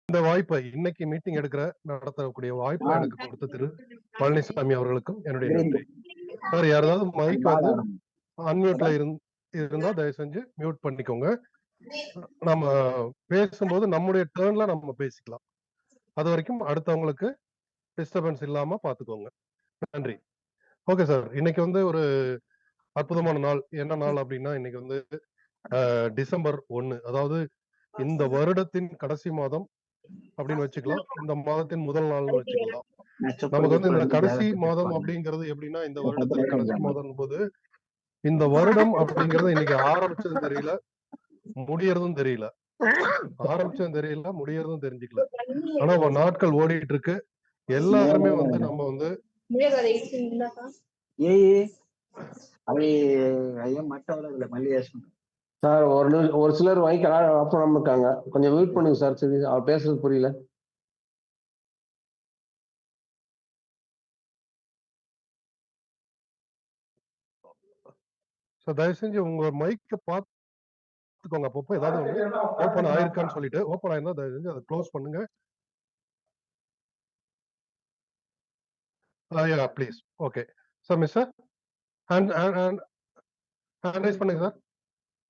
இந்த வாய்ப்பை இன்னைக்கு மீட்டிங் நடத்தக்கூடிய வாய்ப்பை எனக்கு கொடுத்த திரு பழனிசாமி அவர்களுக்கும் என்னுடைய நன்றி. சார், யாராவது மைக் வந்து அன்மியூட்ல இருந்தா தயவு செஞ்சு மியூட் பண்ணிக்கோங்க. நம்ம பேசும்போது நம்முடைய டேர்ன்ல நம்ம பேசிக்கலாம். அது வரைக்கும் அடுத்தவங்களுக்கு டிஸ்டர்பன்ஸ் இல்லாம பாத்துக்கோங்க. நன்றி. ஓகே சார், இன்னைக்கு வந்து ஒரு அற்புதமான நாள். என்ன நாள் அப்படின்னா, இன்னைக்கு வந்து டிசம்பர் 1, அதாவது இந்த வருடத்தின் கடைசி மாதம் அப்படின்னு வச்சுக்கலாம். இந்த மாதத்தின் முதல் நாள்னு வச்சுக்கலாம். நமக்கு வந்து இந்த கடைசி மாதம் அப்படிங்கிறது எப்படின்னா, இந்த வருடத்துல கடைசி மாதம் போது இந்த வருடம் அப்படிங்கறது இன்னைக்கு ஆரம்பிச்சதும் தெரியல, முடியறதும் தெரியல. ஆரம்பிச்சதும் தெரியல, முடியறதும் தெரிஞ்சுக்கல. ஆனா நாட்கள் ஓடிட்டு இருக்கு. எல்லாருமே வந்து நம்ம வந்து சார் ஒரு சிலர் மைக் ஆஃப் பண்ணாம இருக்காங்க. கொஞ்சம் வெயிட் பண்ணுங்க சார். சரி, அவர் பேசுறது புரியல. தயவு செஞ்சு உங்க மைக்க பாத்துக்கோங்க. அப்பப்போ ஏதாவது ஒண்ணு ஓபன் ஆயிருக்கான்னு சொல்லிட்டு, ஓபன் ஆயிருந்தா தயவு செஞ்சு அதை க்ளோஸ் பண்ணுங்க. Please. Okay sir. Mister hand raise பண்ணுங்க sir.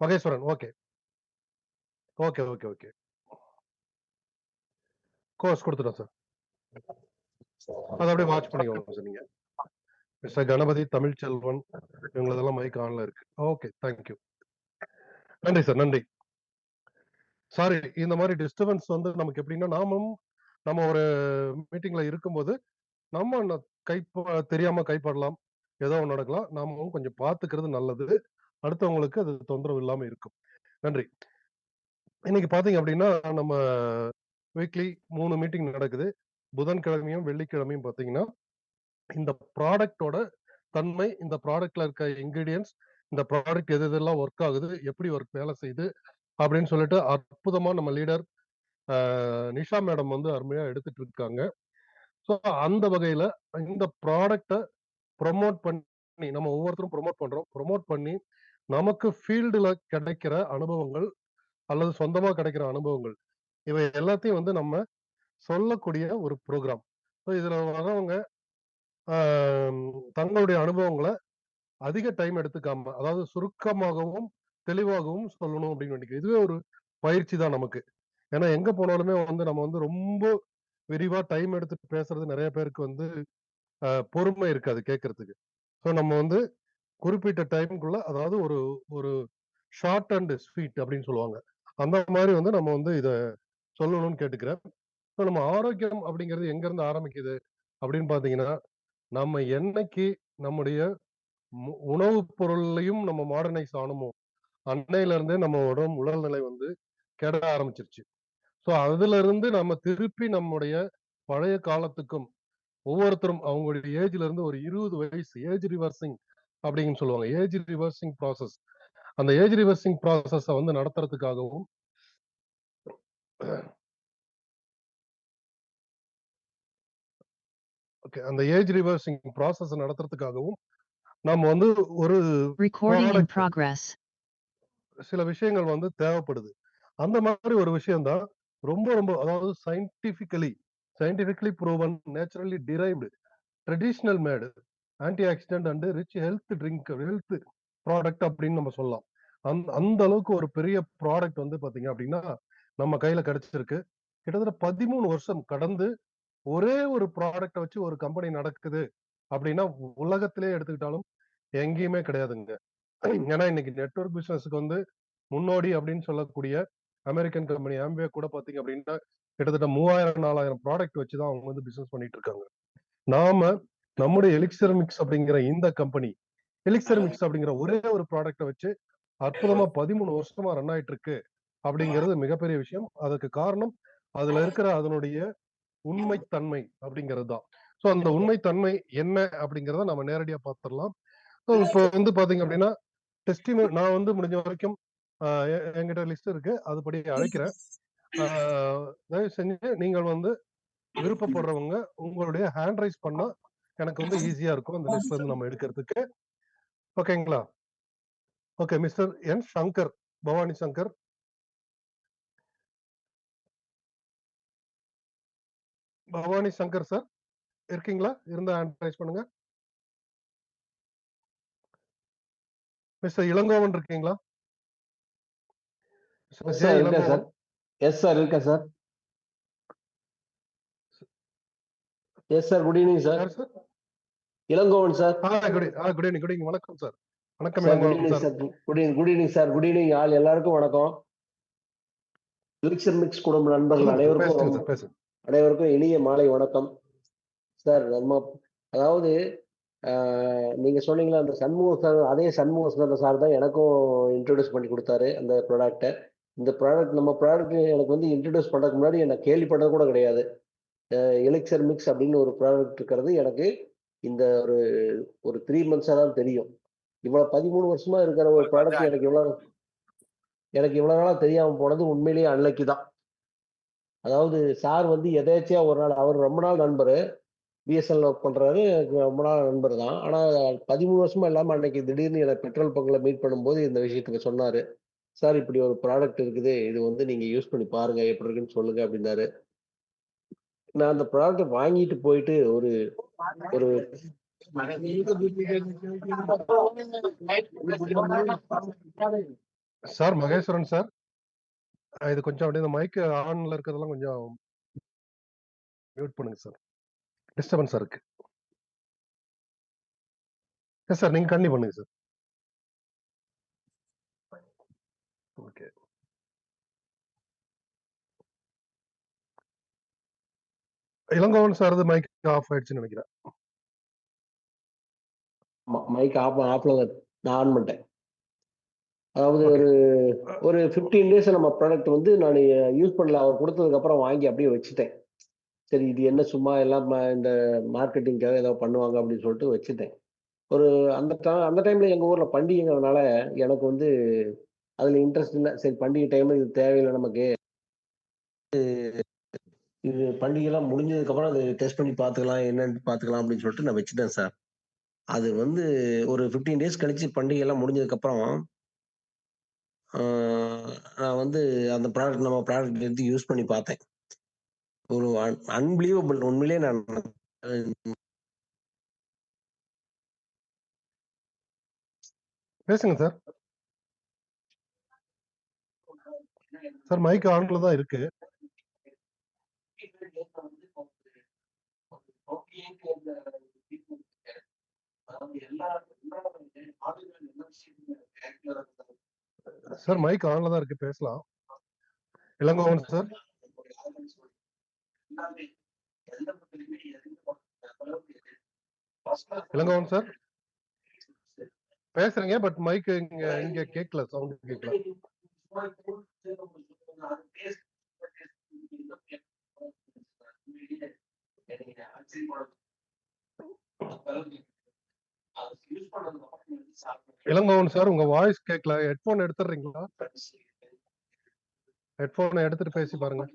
Maheswaran. Okay okay okay okay course கொடுத்துட்டோம் சார். அதை அப்படியே வாட்ச் பண்ணிக்கோங்க சார். நீங்க மிஸ்டர் கணபதி, தமிழ்ச்செல்வன், இவங்களதெல்லாம் மைக் ஆன்ல இருக்கு. Okay, thank you. நன்றி சார், நன்றி. சாரி, இந்த மாதிரி டிஸ்டர்பன்ஸ் வந்து நமக்கு எப்படின்னா, நம்ம ஒரு மீட்டிங்ல இருக்கும்போது நம்ம தெரியாம கைப்படலாம், ஏதோ ஒன்று நடக்கலாம். நாமும் கொஞ்சம் பார்த்துக்கிறது நல்லது. அடுத்தவங்களுக்கு அது தொந்தரவு இல்லாம இருக்கும். நன்றி. இன்னைக்கு பாத்தீங்க அப்படின்னா, நம்ம வீக்லி 3 மீட்டிங் நடக்குது. புதன்கிழமையும் வெள்ளிக்கிழமையும் பாத்தீங்கன்னா, இந்த ப்ராடக்டோட தன்மை, இந்த ப்ராடக்ட்ல இருக்க இன்கிரீடியன்ஸ், இந்த ப்ராடக்ட் எது எதெல்லாம் ஒர்க் ஆகுது, எப்படி ஒர்க் வேலை செய்யுது அப்படின்னு சொல்லிட்டு அற்புதமா நம்ம லீடர் நிஷா மேடம் வந்து அருமையா எடுத்துட்டு இருக்காங்க. ஸோ அந்த வகையில இந்த ப்ராடக்ட ப்ரொமோட் பண்ணி நம்ம ஒவ்வொருத்தரும் ப்ரொமோட் பண்ணி நமக்கு ஃபீல்டுல கிடைக்கிற அனுபவங்கள் அல்லது சொந்தமா கிடைக்கிற அனுபவங்கள், இவை எல்லாத்தையும் வந்து நம்ம சொல்லக்கூடிய ஒரு ப்ரோக்ராம். ஸோ இதுல வரவங்க தங்களுடைய அனுபவங்களை அதிக டைம் எடுத்துக்காம, அதாவது சுருக்கமாகவும் தெளிவாகவும் சொல்லணும் அப்படின்னு நினைக்கிறேன். இதுவே ஒரு பயிற்சி தான் நமக்கு. ஏன்னா எங்க போனாலுமே வந்து நம்ம வந்து ரொம்ப விரிவா டைம் எடுத்து பேசுறது நிறைய பேருக்கு வந்து பொறுமை இருக்காது கேட்கறதுக்கு. ஸோ நம்ம வந்து குறிப்பிட்ட டைமுக்குள்ள, அதாவது ஒரு ஒரு ஷார்ட் அண்ட் ஸ்வீட் அப்படின்னு சொல்லுவாங்க, அந்த மாதிரி வந்து நம்ம வந்து இதை சொல்லணும்னு கேட்டுக்கிறேன். ஸோ நம்ம ஆரோக்கியம் அப்படிங்கிறது எங்க இருந்து ஆரம்பிக்குது அப்படின்னு பாத்தீங்கன்னா, நம்ம என்னைக்கு நம்முடைய உணவு பொருளையும் நம்ம மாடர்னைஸ் ஆனமோ, அன்னையில இருந்தே நம்ம உடல்நிலை வந்து கெட ஆரம்பிச்சிருச்சு. ஸோ அதுல இருந்து நம்ம திருப்பி நம்முடைய பழைய காலத்துக்கும், ஒவ்வொருத்தரும் அவங்களுடைய ஏஜ்ல இருந்து ஒரு 20 வயசு ஏஜ் ரிவர்சிங் அப்படின்னு சொல்லுவாங்க. Age reversing process. அந்த ஏஜ் ரிவர்சிங் ப்ராசஸ வந்து நடத்துறதுக்காகவும் அந்த ஏஜ் ரிவர்சிங் ப்ராசஸ் நடத்துறதுக்காகவும் நம்ம வந்து ஒரு சில விஷயங்கள் வந்து தேவைப்படுது. அந்த மாதிரி ஒரு விஷயம் தான் ரொம்ப ரொம்ப, அதாவது scientifically proven, naturally derived, traditional made, antioxidant and rich health product அப்படின்னு நம்ம சொல்லலாம். அந்த அளவுக்கு ஒரு பெரிய ப்ராடக்ட் வந்து பாத்தீங்க அப்படின்னா நம்ம கையில கிடைச்சிருக்கு. கிட்டத்தட்ட 13 வருஷம் கடந்து ஒரே ஒரு ப்ராடக்ட வச்சு ஒரு கம்பெனி நடக்குது அப்படின்னா உலகத்திலே எடுத்துக்கிட்டாலும் எங்கேயுமே கிடையாதுங்க. ஏன்னா இன்னைக்கு நெட்வொர்க் பிசினஸ்க்கு வந்து முன்னோடி அப்படின்னு சொல்லக்கூடிய அமெரிக்கன் கம்பெனி ஆம்வே கூட பாத்தீங்க அப்படின்னா கிட்டத்தட்ட 3000-4000 ப்ராடக்ட் வச்சுதான் அவங்க வந்து பிசினஸ் பண்ணிட்டு இருக்காங்க. நாம நம்முடைய எலிக்சர் மிக்ஸ் அப்படிங்கிற இந்த கம்பெனி, எலிக்சர் மிக்ஸ் அப்படிங்கிற ஒரே ஒரு ப்ராடக்ட வச்சு அற்புதமா 13 வருஷமா ரன் ஆயிட்டு இருக்கு அப்படிங்கிறது மிகப்பெரிய விஷயம். அதுக்கு காரணம் அதுல இருக்கிற அதனுடைய உண்மைத்தன்மை அப்படிங்கிறது தான். ஸோ அந்த உண்மைத்தன்மை என்ன அப்படிங்கிறத நம்ம நேரடியா பார்த்துடலாம். இப்போ வந்து பாத்தீங்க அப்படின்னா நான் வந்து முடிஞ்ச வரைக்கும் என்கிட்ட லிஸ்ட் இருக்கு, அதுபடி அழைக்கிறேன். தயவு செஞ்சு நீங்கள் வந்து விருப்பப்படுறவங்க உங்களுடைய ஹேண்ட் ரைஸ் பண்ணா எனக்கு வந்து ஈஸியா இருக்கும் அந்த லிஸ்ட்ல இருந்து நம்ம எடுக்கிறதுக்கு. ஓகேங்களா? Okay, mister N Shankar, Bhavani Shankar. Bhavani Shankar sir இருக்கீங்களா? இருந்தா ஹேண்ட் ரைஸ் பண்ணுங்க. மிஸ்டர் இளங்கோவன் இருக்கீங்களா? மிஸ்டர் எஸ் ஜே சார், இருக்கேன் சார். இளங்கோவன். எஸ் சார், இருக்கேன் sir. Yes sir, good evening sir. யார் sir? Elangovan sir. Good evening. வணக்கம் சார். வணக்கம் sir, good Elangovan evening sir. Sir. Good evening sir. Good evening all எல்லாருக்கும் வணக்கம். Elixir mix குடும்ப நண்பர்கள் சொல்லுங்க சார். பேசுங்க சார். பேசுங்க. அனைவருக்கும் இனிய மாலை வணக்கம். சார், நம்ம அதாவது நீங்க சொன்னீங்களா அந்த சண்முகம் சார், அதே சண்முகம் சார் தான் எனக்கும் இன்ட்ரோடியூஸ் பண்ணி கொடுத்தாரு அந்த ப்ராடக்ட்டை. இந்த ப்ராடக்ட் நம்ம ப்ராடக்ட் எனக்கு வந்து இன்ட்ரோடியூஸ் பண்றதுக்கு முன்னாடி எனக்கு கேள்விப்பட்டது கூட கிடையாது. எலிக்சர் மிக்ஸ் அப்படின்னு ஒரு ப்ராடக்ட் இருக்கிறது எனக்கு இந்த ஒரு 3 மந்த்ஸா தான் தெரியும். இவ்வளவு 13 வருஷமா இருக்கிற ஒரு ப்ராடக்ட் எனக்கு இவ்வளவு நாளா தெரியாம போனது உண்மையிலேயே அன்னைக்கு தான். அதாவது சார் வந்து எதேர்ச்சியா ஒரு நாள், அவர் ரொம்ப நாள் நண்பரு, பிஎஸ்என்எல் ஒர்க் பண்றாரு, எனக்கு ரொம்ப நாள் நண்பர் தான். ஆனா 13 வருஷமா இல்லாம அன்னைக்கு திடீர்னு எனக்கு பெட்ரோல் பங்க்ல மீட் பண்ணும்போது இந்த விஷயத்துக்கு சொன்னாரு. சார், இப்படி ஒரு ப்ராடக்ட் இருக்குது, இது வந்து நீங்க யூஸ் பண்ணி பாருங்க, எப்படி இருக்குன்னு சொல்லுங்க அப்படின்னாரு. நான் அந்த ப்ராடக்ட் வாங்கிட்டு போயிட்டு ஒரு ஒரு சார் மகேஸ்வரன் சார், இது கொஞ்சம் அப்படியே இந்த மைக் ஆன்ல இருக்கிறதெல்லாம் கொஞ்சம் மியூட் பண்ணுங்க சார். டிஸ்டர்பன்ஸா இருக்கு. எஸ் சார், நீங்க கண்டிப்பா பண்ணுங்க sir. Okay. Elangovan sir mike off ஆயிடுச்சுன்னு நினைக்கிறேன். மைக் ஆஃப்ல நான் ஆன் பண்ணிட்டேன். அதாவது ஓகே. ஒரு 15 டேஸ் நம்ம ப்ராடக்ட் வந்து நான் யூஸ் பண்ணல. அவர் கொடுத்ததுக்கு அப்புறம் வாங்கி அப்படியே வச்சுட்டேன். சரி, இது என்ன சும்மா எல்லாம் இந்த மார்க்கெட்டிங்காக ஏதோ பண்ணுவாங்க அப்படின்னு சொல்லிட்டு வச்சுட்டேன். ஒரு அந்த டைம்ல எங்க ஊர்ல பண்டிகைங்கிறதுனால எனக்கு வந்து அதுல இன்ட்ரெஸ்ட் இல்ல. சரி, பண்டிகை டைம்ல இது தேவையில்லை நமக்கு. இது பண்டிகைலாம் முடிஞ்சதுக்கு அப்புறம் அது டெஸ்ட் பண்ணி பார்த்துக்கலாம், என்னன்னு பார்த்துக்கலாம் அப்படின்னு சொல்லிட்டு நான் வச்சுட்டேன் சார். அது வந்து ஒரு 15 டேஸ் கழிச்சு பண்டிகை எல்லாம் முடிஞ்சதுக்கு அப்புறம் நான் வந்து அந்த நம்ம ப்ராடக்ட் எடுத்து யூஸ் பண்ணி பார்த்தேன். ஒரு அன்பிலீவபிள் உண்மையிலேயே நான் பேசுங்க சார். சார் மைக் ஆன்ல தான் இருக்கு. சார் மைக் ஆன்ல தான் இருக்கு, பேசலாம். இளங்கோவன் சார். இளங்கோவன் சார் பேசுறீங்க, பட் மைக் இங்க கேட்கல, சவுண்ட் கேட்கல. இளங்கோவன் சார், உங்க வாய்ஸ் கேட்கல. ஹெட்போன் எடுத்துறீங்களா? ஹெட்போனை எடுத்துட்டு பேசி பாருங்க.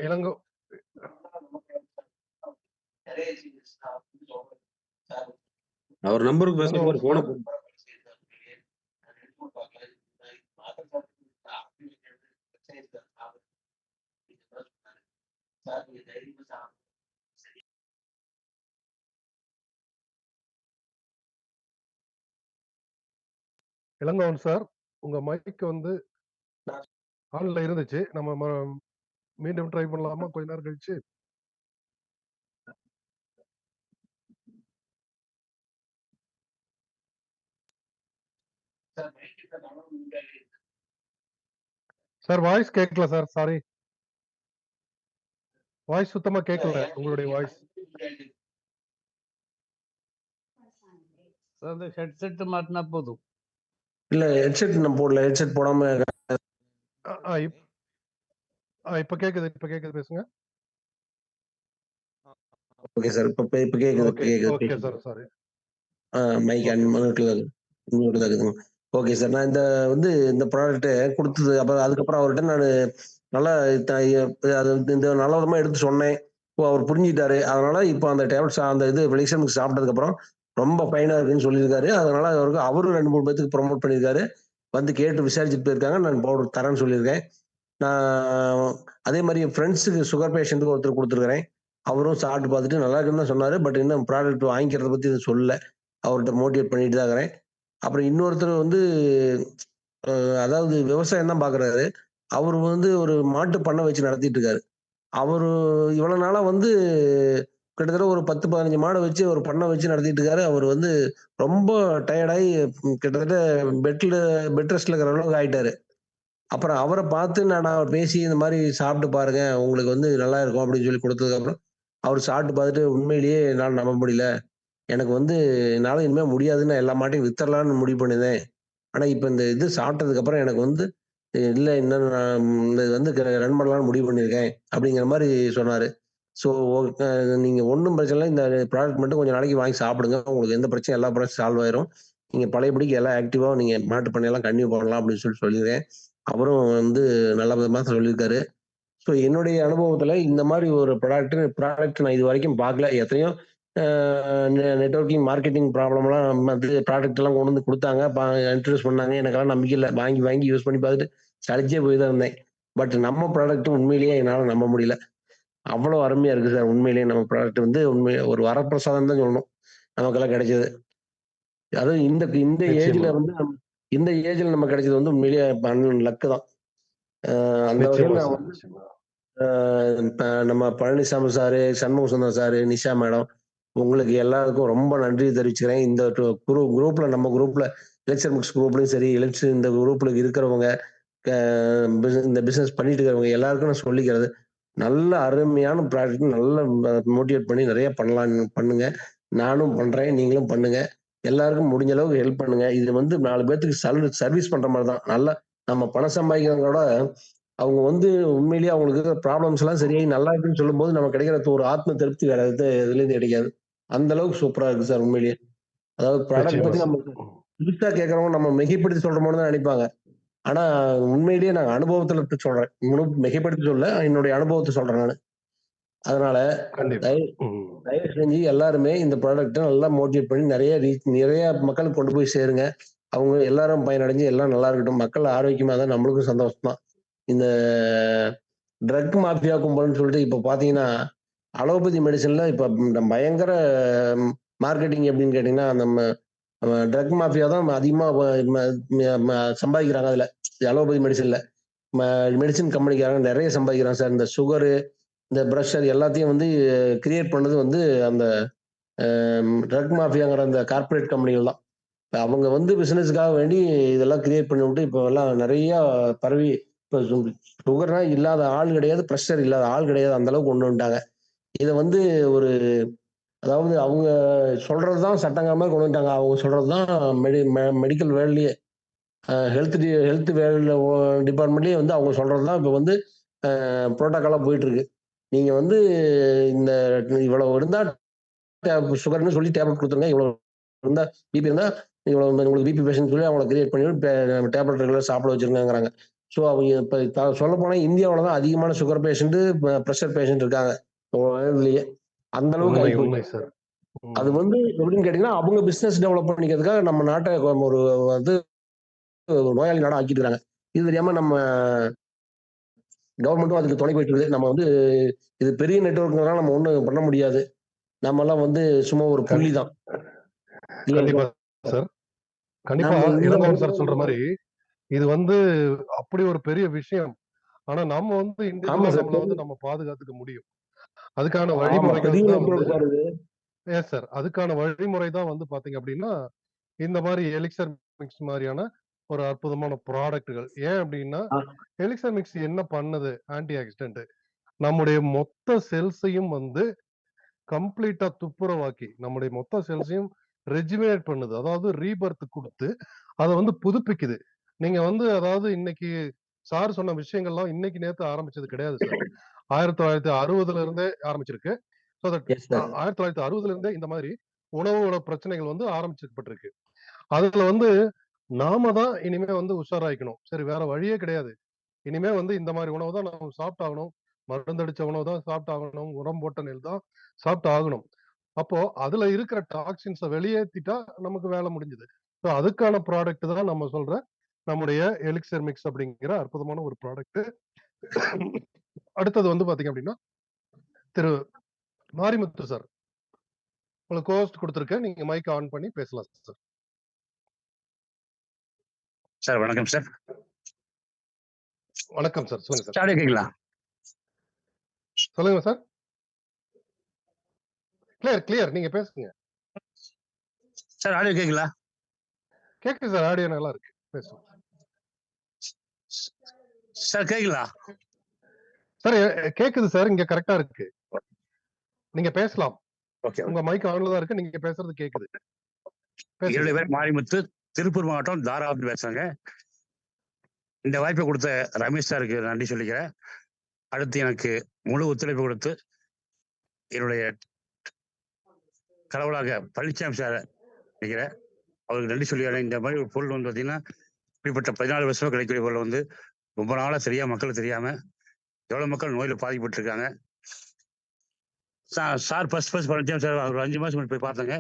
இளங்கோ அவர் நம்பருக்கு பேசுற போன இளங்கோவன் சார், உங்க மைக் வந்து ஆன்ல இருந்துச்சு. நம்ம மீண்டும் ட்ரை பண்ணலாமா கொஞ்ச நேரம் கழிச்சு? சார் வாய்ஸ் கேட்கல சார், சாரி. வாய்ஸ் சுத்தமா கேட்கல, உங்களுடைய வாய்ஸ். சார் ஹெட்செட் மாட்டினா போதும். இல்ல, ஹெட்செட் நான் போடல. ஹெட்செட் போடாம இப்ப கேக்குது, பேசுங்க. Okay sir. இப்ப கேக்குது. Okay sir, sorry. Mic okay. மியூட்ல தான் இருக்குது. Okay sir. நான் இந்த ப்ராடக்ட்ட குடுத்தது அப்புறம் அதுக்கப்புறம் அவர்ட்ட நானு நல்லா த அது இந்த நல்ல விதமா எடுத்து சொன்னேன். அவர் புரிஞ்சுக்கிட்டாரு. அதனால இப்ப அந்த டேப்லெட்ஸ் அந்த வெளிஷன் மிக்ஸ் சாப்பிட்டதுக்கப்புறம் ரொம்ப ஃபைனா இருக்குன்னு சொல்லியிருக்காரு. அதனால அவரும் 2, 3 பேத்துக்கு ப்ரமோட் பண்ணியிருக்காரு. வந்து கேட்டு விசாரிச்சுட்டு போயிருக்காங்க. நான் பவுடர் தரேன்னு சொல்லியிருக்கேன். நான் அதே மாரி என் ஃப்ரெண்ட்ஸுக்கு சுகர் பேஷண்ட்டுக்கு ஒருத்தருக்கு குடுத்துருக்கிறேன். அவரும் சாப்பிட்டு பார்த்துட்டு நல்லா இருக்குன்னு தான் சொன்னாரு. பட் இன்னும் ப்ராடக்ட் வாங்கிக்கிறத பத்தி எதுவும் சொல்லல. அவர்ட்ட மோட்டிவேட் பண்ணிட்டு தான் இருக்கிறேன். அப்புறம் இன்னொருத்தர் அ அதாவது விவசாயம் தான் பார்க்குறாரு. அவரு ஒரு மாட்டு பண்ணை வச்சு நடத்திட்டு இருக்காரு. அவரு இவ்வளவு நாளா கிட்டத்தட்ட ஒரு 10, 15 மாட வச்சு ஒரு பண்ணை வச்சு நடத்திட்டு இருக்காரு. அவரு ரொம்ப டயர்ட் ஆயி கிட்டத்தட்ட பெட்ல பெட் ரெஸ்ட்ல இருக்கிற அளவுக்கு ஆயிட்டாரு. அப்புறம் அவர பார்த்து நான் பேசி இந்த மாரி சாப்பிட்டு பாருங்க. உங்களுக்கு நல்லா இருக்கும் அப்படின்னு சொல்லி குடுத்ததுக்கப்புறம், அவரு சாப்பிட்டு பார்த்துட்டு உண்மையிலேயே என்னால நம்ப முடியல. எனக்கு என்னால இனிமே முடியாதுன்னு எல்லா மாட்டையும் வித்தரலான்னு முடிவு பண்ணியிருந்தேன். ஆனா, இப்ப இந்த சாப்பிட்டதுக்கு அப்புறம் எனக்கு இல்ல இன்னும் நான் இந்த ரன் பண்ணலாம்னு முடிவு பண்ணியிருக்கேன். அப்படிங்கிற மாரி சொன்னாரு. ஸோ அ நீங்க ஒண்ணும் பிரச்சனை இல்ல. இந்த ப்ராடக்ட் மட்டும் கொஞ்சம் நாளைக்கு வாங்கி சாப்பிடுங்க. உங்களுக்கு எந்த பிரச்சனையும் எல்லா பிரச்சனையும் சால்வ் ஆயிரும். நீங்க பழையபடிக்கு எல்லாம் ஆக்டிவா நீங்க மாட்டு பண்ணையெல்லாம் கன்டின்யூ பண்ணலாம் அப்படின்னு சொல்லியிருக்கேன். அவரும் நல்ல விதமா சொல்லியிருக்காரு. ஸோ என்னுடைய அனுபவத்துல இந்த மாரி ஒரு ப்ராடக்ட் நான் இதுவரைக்கும் பார்க்கல. எத்தனையோ அ நெட்வொர்க்கிங், மார்க்கெட்டிங் ப்ராப்ளம்லாம் ப்ராடக்ட் எல்லாம் கொண்டு வந்து குடுத்தாங்க. இன்ட்ரோடியூஸ் பண்ணாங்க. எனக்கெல்லாம் நம்பிக்கை இல்ல. வாங்கி, வாங்கி யூஸ் பண்ணி பார்த்துட்டு சலிச்சே போய் தான் இருந்தேன். பட் நம்ம ப்ராடக்ட் உண்மையிலேயே என்னால நம்ப முடியல. அவ்வளோ அருமையா இருக்கு சார். உண்மையிலேயே நம்ம ப்ராடக்ட் உண்மையா ஒரு வரப்பிரசாதம் தான் சொல்லணும். நமக்கெல்லாம் கிடைச்சது. அதுவும் இந்த ஏஜ்ல நிச்சயமா, இந்த ஏஜ்ல நமக்கு கிடைச்சது உண்மையிலேயே லக்கு தான். அந்த நிச்சயமா வகையில நான் சார். நிச்சயமா. இப்ப நம்ம Palanisamy sir, Shanmuga Sundaram sir, Nisha madam, உங்களுக்கு எல்லாருக்கும் ரொம்ப நன்றி தெரிவிச்சுக்கிறேன். இந்த குரூப்ல நம்ம குரூப்ல எலக்ஷன் புக்ஸ் குரூப்லயும் சரி, இந்த குரூப்ல இருக்கிறவங்க, க இந்த பிசினஸ் பண்ணிட்டு இருக்கிறவங்க எல்லாருக்கும் நான் சொல்லிக்கிறது, நல்ல அருமையான ப்ராடக்ட் நல்ல மோட்டிவேட் பண்ணி நெறைய பண்ணுங்க. நானும் பண்றேன். நீங்களும் பண்ணுங்க. எல்லாருக்கும் முடிஞ்ச அளவுக்கு ஹெல்ப் பண்ணுங்க. இது 4 பேத்துக்கு சர்வீஸ் பண்ற மாரி தான். நல்லா நம்ம பணம் சம்பாதிக்கிறத விட அவங்க உண்மையிலேயே அவங்களுக்கு இருக்கிற ப்ராப்ளம்ஸ் எல்லாம் சரியாயி நல்லா இருக்குன்னு சொல்லும்போது நமக்கு கிடைக்கிற ஒரு ஆத்ம திருப்தி வேற எதுலயும் கிடைக்காது. அந்த அளவுக்கு சூப்பரா இருக்கு சார் உண்மையிலேயே. அதாவது ப்ராடக்ட் நிச்சயமா பத்தி நம்ம சார். புதுசா கேட்கிறவங்க நம்ம மிகைப்படுத்தி சொல்றோமோன்னு தான் நினைப்பாங்க. ஆனா உண்மையிலேயே நான் அனுபவத்துல இருந்து சொல்றேன். மிகைப்படுத்தி சொல்லல. என்னுடைய அனுபவத்த சொல்றேன் நானு. அதனால கண்டிப்பா. தயவு ம். தயவு செஞ்சு எல்லாருமே இந்த ப்ராடக்ட்ட நல்லா மோட்டிவேட் பண்ணி நெறைய மக்களுக்கு கொண்டு போய் சேருங்க. அவங்க எல்லாரும் பயனடைஞ்சு எல்லாம் நல்லா இருக்கட்டும். மக்கள் ஆரோக்கியமா இருந்தா நம்மளுக்கும் சந்தோஷம் தான். இந்த ட்ரக் மாஃபியா கும்பல்ன்னு சொல்லிட்டு இப்ப பார்த்தீங்கன்னா, அலோபதி மெடிசின்ல இப்ப பயங்கர மார்க்கெட்டிங் எப்படின்னு கேட்டீங்கன்னா, நம்ம ட்ரக் மாஃபியா தான் அதிகமா வ ம ம ம சம்பாதிக்கிறாங்க அதுல. அலோபதி மெடிசின்ல. ம மெடிசின் கம்பெனிக்காரங்க நெறைய சம்பாதிக்கிறாங்க சார். இந்த சுகரு, இந்த பிரஷர் எல்லாத்தையும் கிரியேட் பண்ணது அந்த அ ட்ரக் மாஃபியாங்கிற அந்த கார்ப்பரேட் கம்பெனிகள் தான். அவங்க பிசினஸ்க்காக வேண்டி இதெல்லாம் கிரியேட் பண்ணிவிட்டு, இப்ப எல்லாம் நெறைய பரவி இப்ப சுகர்னா இல்லாத ஆள் கிடையாது. பிரஷர் இல்லாத ஆள் கிடையாது. அந்த அளவுக்கு கொண்டு வந்துட்டாங்க. இத ஒரு அதாவது அவங்க சொல்றது தான் சட்டங்கிற மாரி கொண்டு வந்துட்டாங்க. அவங்க சொல்றது தான் மெடிக்கல் வேர்ல்ட்லயே ஹெல்த் வேர்ல்ட்ல டிபார்ட்மெண்ட்லயே அவங்க சொல்றது தான் இப்ப புரோட்டோகாலா போயிட்டு இருக்கு. நீங்க இந்த இவ்வளவு இருந்தா சுகர்ன்னு சொல்லி டேப்லெட் குடுத்துருங்க. இவ்வளவு இருந்தா பிபி இருந்தா இவ்வளவு உங்களுக்கு பிபி பேஷண்ட் சொல்லி அவங்கள கிரியேட் பண்ணி டேப்லெட் ரெகுலரா சாப்பிட வச்சிருங்கங்கிறாங்க. ஸோ அவங்க இப்ப சொல்லப்போனா இந்தியாவுல தான் அதிகமான சுகர் பேஷண்ட், பிரஷர் பேஷண்ட் இருக்காங்க. வேர்ல்ட்லயே. அந்த அளவுக்கு உண்மை, ஆயிப்போச்சு. உண்மை சார். அது ம். எப்படின்னு கேட்டீங்கன்னா, அவங்க பிசினஸ் டெவலப் பண்ணிக்கிறதுக்காக நம்ம நாட்ட ஒரு நோயாளி நாடா ஆக்கிட்டு இருக்காங்க. இது தெரியாம நம்ம கவர்மெண்ட்டும் அதுக்கு துணை போயிட்டு இருக்குது. நம்ம இது பெரிய நெட்வொர்க்னால நம்ம ஒண்ணும் பண்ண முடியாது. நம்மலாம் சும்மா ஒரு கண் புள்ளி தான். இல்லைங்களா? கண்டிப்பா சார். கண்டிப்பா நாம இந்த இளங்கோவன் சார் சொல்ற அளவுக்கு மாரி, இது அப்படி ஒரு பெரிய விஷயம். ஆனா நம்ம ஆமா இண்டிவிஜுவலா சார். நம்மள நம்ம பாதுகாத்துக்க முடியும். அதுக்கான ஆமா. வழிமுறைகள் பெரிய தான் நெட்வொர்க் சார் இது. Yes sir. அதுக்கான வழிமுறை தான் பார்த்தீங்க அப்படின்னா, இந்த மாரி எலிக்சர் மிக்ஸ் மாரியான ஒரு அற்புதமான ப்ராடக்ட்கள். ஏன் அப்படின்னா, ஆ எலிக்சர் மிக்ஸ் என்ன பண்ணுது? Anti accident. நம்முடைய மொத்த செல்ஸையும் கம்ப்ளீட்டா துப்புரவாக்கி, நம்முடைய மொத்த செல்ஸையும் ரெஜுவினேட் பண்ணுது. அதாவது ரீபர்த் குடுத்து, அத புதுப்பிக்குது. நீங்க அதாவது இன்னைக்கு சார் சொன்ன விஷயங்கள்லாம் இன்னைக்கு நேத்து ஆரம்பிச்சது கிடையாது சார். 1960ல இருந்தே ஆரம்பிச்சிருக்கு. So that yes sir. 1960ல இருந்தே இந்த மாதிரி உணவோட பிரச்சனைகள் ஆரம்பிக்கப்பட்டிருக்கு. அதுல நாம தான் இனிமே வந்து உஷாராயிக்கணும். சரி வேற வழியே கிடையாது. இனிமே வந்து இந்த மாரி உணவு தான் நம்ம சாப்பிட்டாகணும். மருந்தடிச்ச உணவு தான் சாப்பிட்டாகணும். உரம் போட்ட நெல் தான் சாப்பிட்டு ஆகணும். அப்போ அதுல இருக்கிற டாக்ஸின்ஸ வெளியேத்திட்டா நமக்கு வேலை முடிஞ்சுது. ஸோ அதுக்கான ப்ராடக்ட் தான் நம்ம சொல்ற நம்முடைய எலிக்ஸிர் மிக்ஸ் அப்படிங்கிற அற்புதமான ஒரு ப்ராடக்ட். அடுத்தது வந்து பாத்தீங்க அப்படின்னா, திரு மாரிமுத்து சார். உங்களுக்கு ஹோஸ்ட் குடுத்திருக்கேன். நீங்க மைக் ஆன் பண்ணி பேசலாம் சார். சார் வணக்கம் சார். வணக்கம் சார். சொல்லுங்க சார். சார் கேக்குங்களா? சொல்லுங்க சார். கிளியர். நீங்க பேசுங்க. சார் ஆடியோ கேக்குங்களா? கேக்குது சார். ஆடியோ நல்லா இருக்கு. பேசுங்க. சார் கேக்குங்களா? சார் கேக்குது சார். இங்க கரெக்ட்டா இருக்கு. நீங்க பேசலாம். ஓகே. உங்க மைக் ஆன்ல தான் இருக்கு. நீங்க பேசுறது கேக்குது. என்னுடைய பேசுங்க. பேர் மாரிமுத்து, திருப்பூர் மாவட்டம் தாராபுரம் பேசுறேங்க. இந்த வாய்ப்பை கொடுத்த ரமேஷ் சாருக்கு நன்றி சொல்லிக்கிறேன். அடுத்து எனக்கு முழு ஒத்துழைப்பு கொடுத்து என்னுடைய கடவுளாக பழனிசாமி சார் நினைக்கிறேன். அவருக்கு நன்றி சொல்லிக்கிறேன். இந்த மாதிரி ஒரு பொருள் வந்து பார்த்தீங்கன்னா, இப்படிப்பட்ட 14 வருஷமா கிடைக்கக்கூடிய பொருள் வந்து ரொம்ப நாளா தெரியாம மக்களுக்கு தெரியாம எவ்வளவு மக்கள் நோயில பாதிக்கப்பட்டிருக்காங்க. சார் ஃபர்ஸ்ட் பழனிசாமி சார் ஒரு 5 மாசம் முன்னாடி போய் பார்த்தேங்க.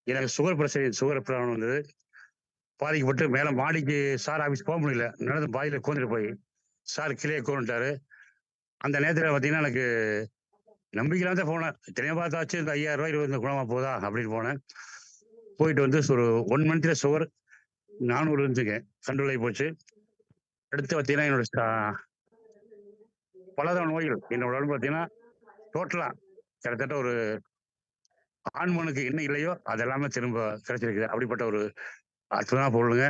எனக்கு சுகர் ப்ராப்ளம் வந்தது. பாதிக்கப்பட்டு மேல மாடிக்கு சார் ஆபீஸ் போக முடியல. நடந்து பாதியில கோந்துட்டு போய் சார் கீழே கோந்துட்டாரு. அந்த நேரத்தில் பார்த்தீங்கன்னா எனக்கு நம்பிக்கையில தான் போனேன். இத்தனையா பார்த்தாச்சு இந்த 5000 ரூபாய் இந்த குணமா போதா அப்படின்னு போனேன். போயிட்டு வந்து ஒரு 1 மந்த்ல சுகர் 400 இருந்துச்சுங்க. கண்ட்ரோல் ஆகி போச்சு. அடுத்து பார்த்தீங்கன்னா என்னோட பலதர நோய்கள் என்னோட உடம்பு பார்த்தீங்கன்னா டோட்டலா கிட்டத்தட்ட ஒரு ஆண்மனுக்கு என்ன இல்லையோ அதெல்லாமே திரும்ப கிடைச்சிருக்கு. அப்படிப்பட்ட ஒரு அற்புதமான பொருளுங்க.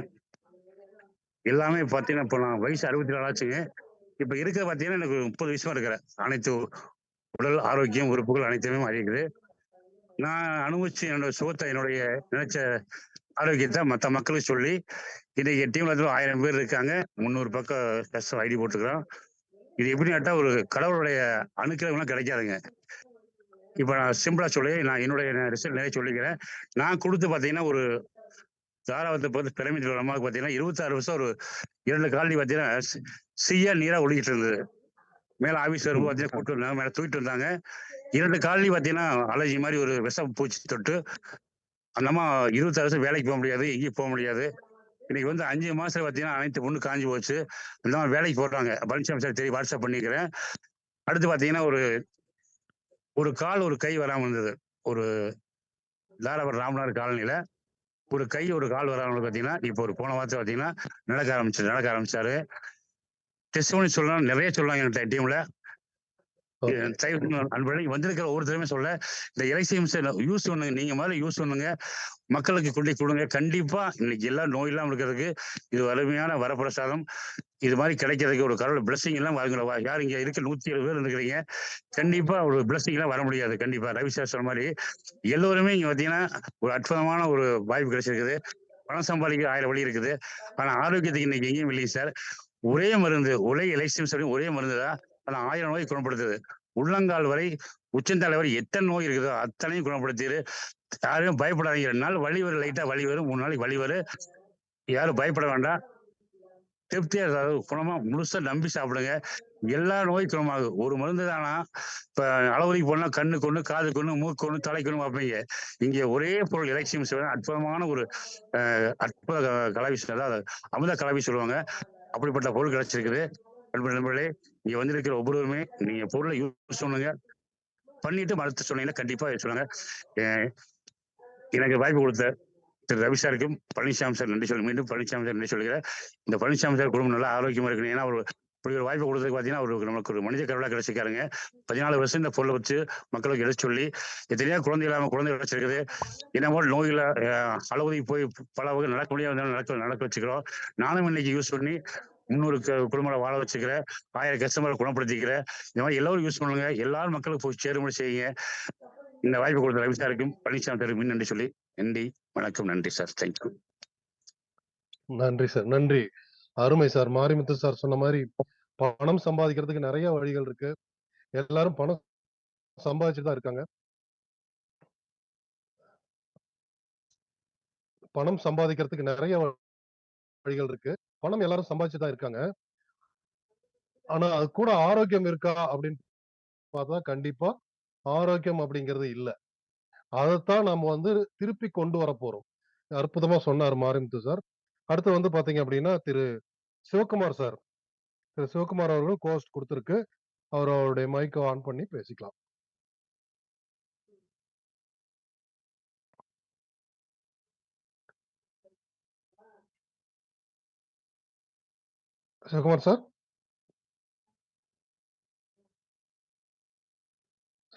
எல்லாமே பார்த்தீங்கன்னா இப்போ நான் வயசு 64 ஆச்சுங்க. இப்ப இருக்க பார்த்தீங்கன்னா எனக்கு 30 வயசுமா இருக்கிறேன். அனைத்து உடல் ஆரோக்கியம் உறுப்புகள் அனைத்துமே மாறி இருக்குது. நான் அனுபவிச்சு என்னோட சுகத்தை என்னுடைய நினைச்ச ஆரோக்கியத்தை மற்ற மக்களுக்கு சொல்லி இன்னைக்கு டீம்ல 1000 பேர் இருக்காங்க. 300 பக்கம் கஷ்டம் ஐடி போட்டுக்கிறோம். இது எப்படி கேட்டா ஒரு கடவுளுடைய அணுக்கிரகம்லாம் கிடைக்காதுங்க. இப்ப நான் சிம்பிளா சொல்லி நான் என்னுடைய ரிசல்ட் நிறைய சொல்லிக்கிறேன். நான் கொடுத்து பார்த்தீங்கன்னா ஒரு தாராவத்தை பார்த்து பிரமிதில் அம்மாவுக்கு பார்த்தீங்கன்னா 26 வருஷம் ஒரு 2 காலனி பார்த்தீங்கன்னா சீயா நீரா ஒழுகிட்டு இருந்தது. மேல ஆபீஸ் வரும்போது பார்த்தீங்கன்னா கூட்டு வந்தாங்க, மேல தூக்கிட்டு வந்தாங்க. 2 காலனி பார்த்தீங்கன்னா அலர்ஜி மாதிரி ஒரு விஷம் பூச்சி தொட்டு அந்த அம்மா 26 வருஷம் வேலைக்கு போக முடியாது, எங்கேயும் போக முடியாது. இன்னைக்கு வந்து 5 மாசத்துல பார்த்தீங்கன்னா அனைத்து பொண்ணு காஞ்சி போச்சு. அந்த அம்மா வேலைக்கு போடுறாங்க. பழனிசாமி சார் தெரியும், வாட்ஸ்அப் பண்ணிக்கிறேன். அடுத்து பார்த்தீங்கன்னா ஒரு கால் ஒரு கை வராமல் இருந்தது. ஒரு தாராபுரம் ராமநாதர் காலனியில ஒரு கை ஒரு கால் வராமல் பார்த்தீங்கன்னா இப்போ ஒரு போன வாரத்தில் பார்த்தீங்கன்னா நடக்க ஆரம்பிச்சாரு. டெஸ்ட் பண்ணி சொல்லலாம், நிறைய சொல்லலாம் என்கிட்ட டீம்ல. அன்பழகி வந்திருக்கிற ஒவ்வொருத்தருமே சொல்ல இந்த எலைசிஎம்ஸ் யூஸ் பண்ணுங்க. நீங்க முதல்ல யூஸ் பண்ணுங்க, மக்களுக்கு கொண்டு கொடுங்க. கண்டிப்பா இன்னைக்கு எல்லாம் நோய் இல்லாமல் இருக்கிறதுக்கு இது அருமையான வரப்பிரசாதம். இது மாதிரி கிடைக்கிறதுக்கு ஒரு கடவுள் பிளஸிங் எல்லாம் வாங்குற யார் இங்க இருக்க 107 பேர் இருக்கிறீங்க. கண்டிப்பா ஒரு பிளஸிங் எல்லாம் வர முடியாது. கண்டிப்பா ரவி சார் சொன்ன மாதிரி எல்லோருமே இங்க பாத்தீங்கன்னா ஒரு அற்புதமான ஒரு வாய்ப்பு கிடைச்சிருக்குது. பணம் சம்பாதிக்க 1000 வழி இருக்குது. ஆனா ஆரோக்கியத்துக்கு இன்னைக்கு எங்கேயும் இல்லைங்க சார். ஒரே மருந்து ஒரே எலைசிஎம்ஸ் ஒரே மருந்து தான். ஆனா 1000 நோய் குணப்படுத்துது. உள்ளங்கால் வரை உச்சந்தாலை வரை எத்தனை நோய் இருக்குதோ அத்தனையும் குணப்படுத்திடு. யாரும் பயப்படாதீங்க. 2 நாள் வலி வரும், லைட்டா வலி வரும், 3 நாளைக்கு வலி வரும். யாரும் பயப்பட வேண்டாம். திருப்தியா குணமா முழுசா நம்பி சாப்பிடுங்க. எல்லா நோயும் குணமாகும். ஒரு மருந்து தானா இப்ப அளவுக்கு போனா கண்ணுக்கு ஒண்ணு, காதுக்கு ஒண்ணு, மூக்கு ஒண்ணு, தலைக்கு ஒண்ணு பார்ப்பீங்க. இங்க ஒரே பொருள் எலக்ட்ரியம் அற்புதமான ஒரு அற்புத கலவி, அதாவது அமுத கலவி சொல்லுவாங்க. அப்படிப்பட்ட பொருள் கிடைச்சிருக்குது. நண்பர்களே இங்க வந்திருக்கிற ஒவ்வொருவருமே நீங்க பொருளை யூஸ் பண்ணுங்க, பண்ணிட்டு மறுத்து சொன்னீங்கன்னா கண்டிப்பா சொல்லுங்க. எனக்கு வாய்ப்பு கொடுத்த திரு ரவி சாருக்கும் பழனிசாமி சார் நன்றி சொல்லி மீண்டும் பழனிசாமி சார் நன்றி சொல்லுகிறேன். இந்த பழனிசாமி சார் குடும்பம் நல்லா ஆரோக்கியமா இருக்கணும். ஏன்னா இப்படி ஒரு வாய்ப்பு கொடுத்ததுக்கு பார்த்தீங்கன்னா நமக்கு ஒரு மனித கடவுளா கிடைச்சிருக்காருங்க. 14 வருஷம் இந்த பொருளை வச்சு மக்களுக்கு எடுத்து சொல்லி எத்தனையோ குழந்தை இல்லாம குழந்தை கிடைச்சிருக்குது. என்ன போல நோய்களை அளவுக்கு போய் பல வகை நடக்க முடியாத நடக்க வச்சுக்கிறோம். நானும் இன்னைக்கு யூஸ் பண்ணி 300 குடும்பங்களை வாழ வச்சுக்கிறேன். 1000 கஸ்டமரை குணப்படுத்திக்கிறேன். இந்த மாதிரி எல்லாரும் யூஸ் பண்ணுங்க. எல்லாரும் மக்களுக்கு போய் சேரும்படி செய்யுங்க. இந்த வாய்ப்பு கொடுத்த ரவி சாருக்கும் பழனிசாமி சாருக்கும் நன்றி சொல்லி நன்றி, வணக்கம். நன்றி சார். தேங்க்யூ. நன்றி சார். நன்றி. அருமை சார். மாரிமுத்து சார் சொன்ன மாதிரி பணம் சம்பாதிக்கிறதுக்கு நிறைய வழிகள் இருக்கு. எல்லாரும் பணம் சம்பாதிச்சுட்டு தான் இருக்காங்க. பணம் சம்பாதிக்கிறதுக்கு நிறைய வழிகள் இருக்கு. பணம் எல்லாரும் சம்பாதிச்சு தான் இருக்காங்க. ஆனா அது கூட ஆரோக்கியம் இருக்கா அப்படின்னு பார்த்தா கண்டிப்பா ஆரோக்கியம் அப்படிங்கிறது இல்ல. அதத்தான் நம்ம வந்து திருப்பி கொண்டு வரப்போறோம். அற்புதமா சொன்னார் மாரிமுத்து சார். அடுத்து வந்து பாத்தீங்க அப்படின்னா, சிவகுமார் சார். திரு சிவகுமார் அவர்கள் கோஸ்ட் குடுத்திருக்கு. அவருடைய மைக்க ஆன் பண்ணி பேசிக்கலாம். Sivakumar sir.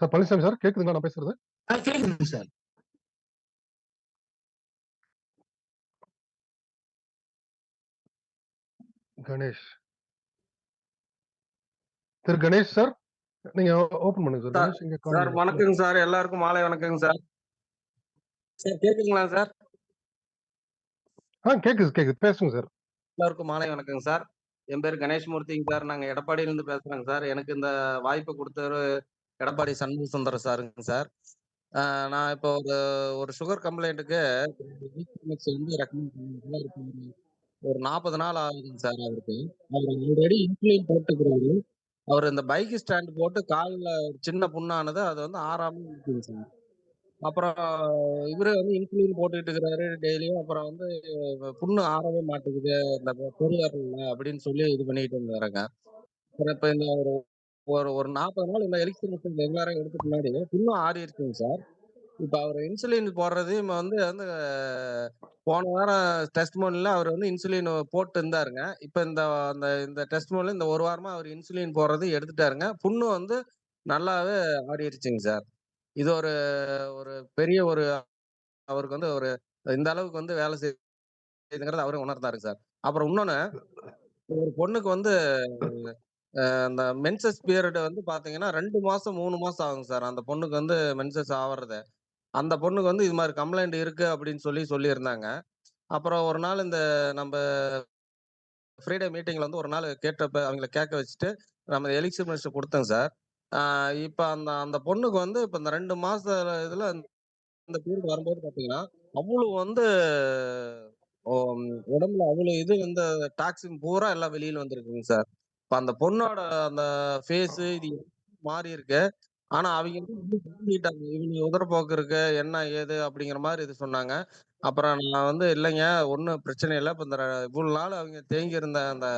Sir Palaniswami sir கேக்குதுங்களா நான் பேசுறது? கேக்குதுங்க சார். கணேஷ். திரு கணேஷ் சார், நீங்க ஓபன் பண்ணுங்க சார். சார் கணேஷ் இங்க சார் காணோம். வணக்கங்க சார். எல்லாருக்கும் மாலை வணக்கங்க சார். சார் கேக்குதுங்களா சார்? கேக்குது. பேசுங்க சார். எல்லாருக்கும் மாலை வணக்கங்க சார். என் பேர் கணேஷ்மூர்த்திங்க சார். நாங்க எடப்பாடியிலிருந்து பேசுறேங்க சார். எனக்கு இந்த வாய்ப்பு குடுத்தவரு எடப்பாடி சண்முக சுந்தரம் சாருங்க சார். நான் இப்போ ஒரு சுகர் கம்ப்ளைண்ட்டுக்கு வந்து ரெக்கமெண்ட் பண்ணி ஒரு 40 நாள் ஆகுதுங்க சார் அவருக்கு. அவர் ஆல்ரெடி இன்சுலின் போட்டுக்கிறாரு. அவர் இந்த பைக் ஸ்டாண்ட் போட்டு கால்ல சின்ன புண்ணானது அது வந்து ஆறாம இருக்குங்க சார். அப்புறம் இவரு வந்து இன்சுலின் போட்டுக்கிட்டு இருக்கிறாரு டெய்லியும். அப்புறம் வந்து புண்ணு ஆறவே மாட்டேங்குது இந்த பெருவிரல்ல அப்படின்னு சொல்லி இது பண்ணிட்டு இருந்தாருங்க. அப்புறம் இப்ப இந்த ஒரு ஒரு ஒரு 40 நாள் இந்த எலிக்சிர் மெடிசன் ரெகுலரா எடுத்துக்கு முன்னாடி புண்ணும் ஆறிடுச்சுங்க சார். இப்ப அவர் இன்சுலின் போடுறது வந்து வந்து போன வாரம் டெஸ்டிமோனில அவர் வந்து இன்சுலின் போட்டு இருந்தாருங்க. இப்ப அந்த இந்த டெஸ்டிமோனில இந்த ஒரு வாரமா அவர் இன்சுலின் போடுறது எடுத்துட்டாருங்க. புண்ணு வந்து நல்லாவே ஆறிடுச்சுங்க சார். இது ஒரு ஒரு பெரிய அவருக்கு வந்து இந்த அளவுக்கு வந்து வேலை செய்யுதுங்கிறத அவரே உணர்ந்தாருங்க சார். அப்புறம் இன்னொன்னு, ஒரு பொண்ணுக்கு வந்து அந்த மென்சஸ் பீரியட் வந்து பாத்தீங்கன்னா 2 மாசம் 3 மாசம் ஆகுங்க சார். அந்த பொண்ணுக்கு வந்து மென்சஸ் ஆவறது. அந்த பொண்ணுக்கு வந்து இது மாரி கம்ப்ளைண்ட் இருக்கு அப்படின்னு சொல்லியிருந்தாங்க. அப்புறம் ஒரு நாள் இந்த நம்ப ஃப்ரீடே மீட்டிங்ல வந்து ஒரு நாள் கேட்டப்ப அவங்கள கேட்க வச்சுட்டு, நம்ம எலிக்சிர் மெடிசன் குடுத்தேங்க சார். இப்ப அந்த அந்த பொண்ணுக்கு வந்து இப்ப இந்த 2 மாச இதுல இந்த பீரியட் வரும்போது பாத்தீங்கன்னா, அவ்வளவு வந்து ஒ உடம்புல அவ்வளவு இது இந்த டாக்ஸின் பூரா எல்லாம் வெளியில வந்திருக்குங்க சார். இப்ப அந்த பொண்ணோட அந்த ஃபேஸ் இது மாறி இருக்கு. ஆனா அவிங்க வந்து இன்னும் புரிஞ்சுக்கிட்டாங்க. இவங்க உதரப்போக்கு இருக்கு, என்ன ஏது அப்படிங்கிற மாரி இது சொன்னாங்க. அப்புறம் நான் வந்து இல்லைங்க, ஒண்ணும் பிரச்சனை இல்ல. இப்ப இந்த இவ்வளவு நாள் அவிங்க தேங்கி இருந்த அந்த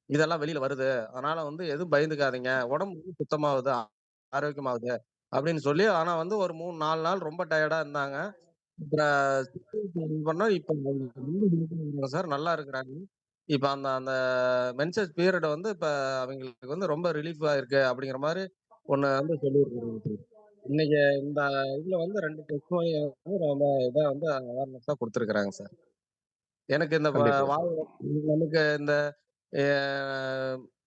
இதெல்லாம் வெளியில வருது. அதனால வந்து எதுவும் பயந்துக்காதீங்க. உடம்பு வந்து சுத்தமாவுது, ஆரோக்கியமாவுது அப்படின்னு சொல்லி, ஆனா வந்து ஒரு 3, 4 நாள் ரொம்ப டயர்டா இருந்தாங்க. அப்புறம் பண்ணா இப்ப சார் நல்லா இருக்கிறாங்க. இப்ப அந்த அந்த மென்சஸ் பீரியட் வந்து இப்ப அவங்களுக்கு வந்து ரொம்ப ரிலீஃபா இருக்கு அப்படிங்கிற மாரி ஒண்ணு வந்து சொல்லியிருக்காங்க சார். இன்னைக்கு இந்த இதுல வந்து 2 டெஸ்ட் ரொம்ப இதா வந்து அவேர்னஸா குடுத்துருக்காங்க சார். எனக்கு இந்த கண்டிப்பா சார். நமக்கு இந்த அ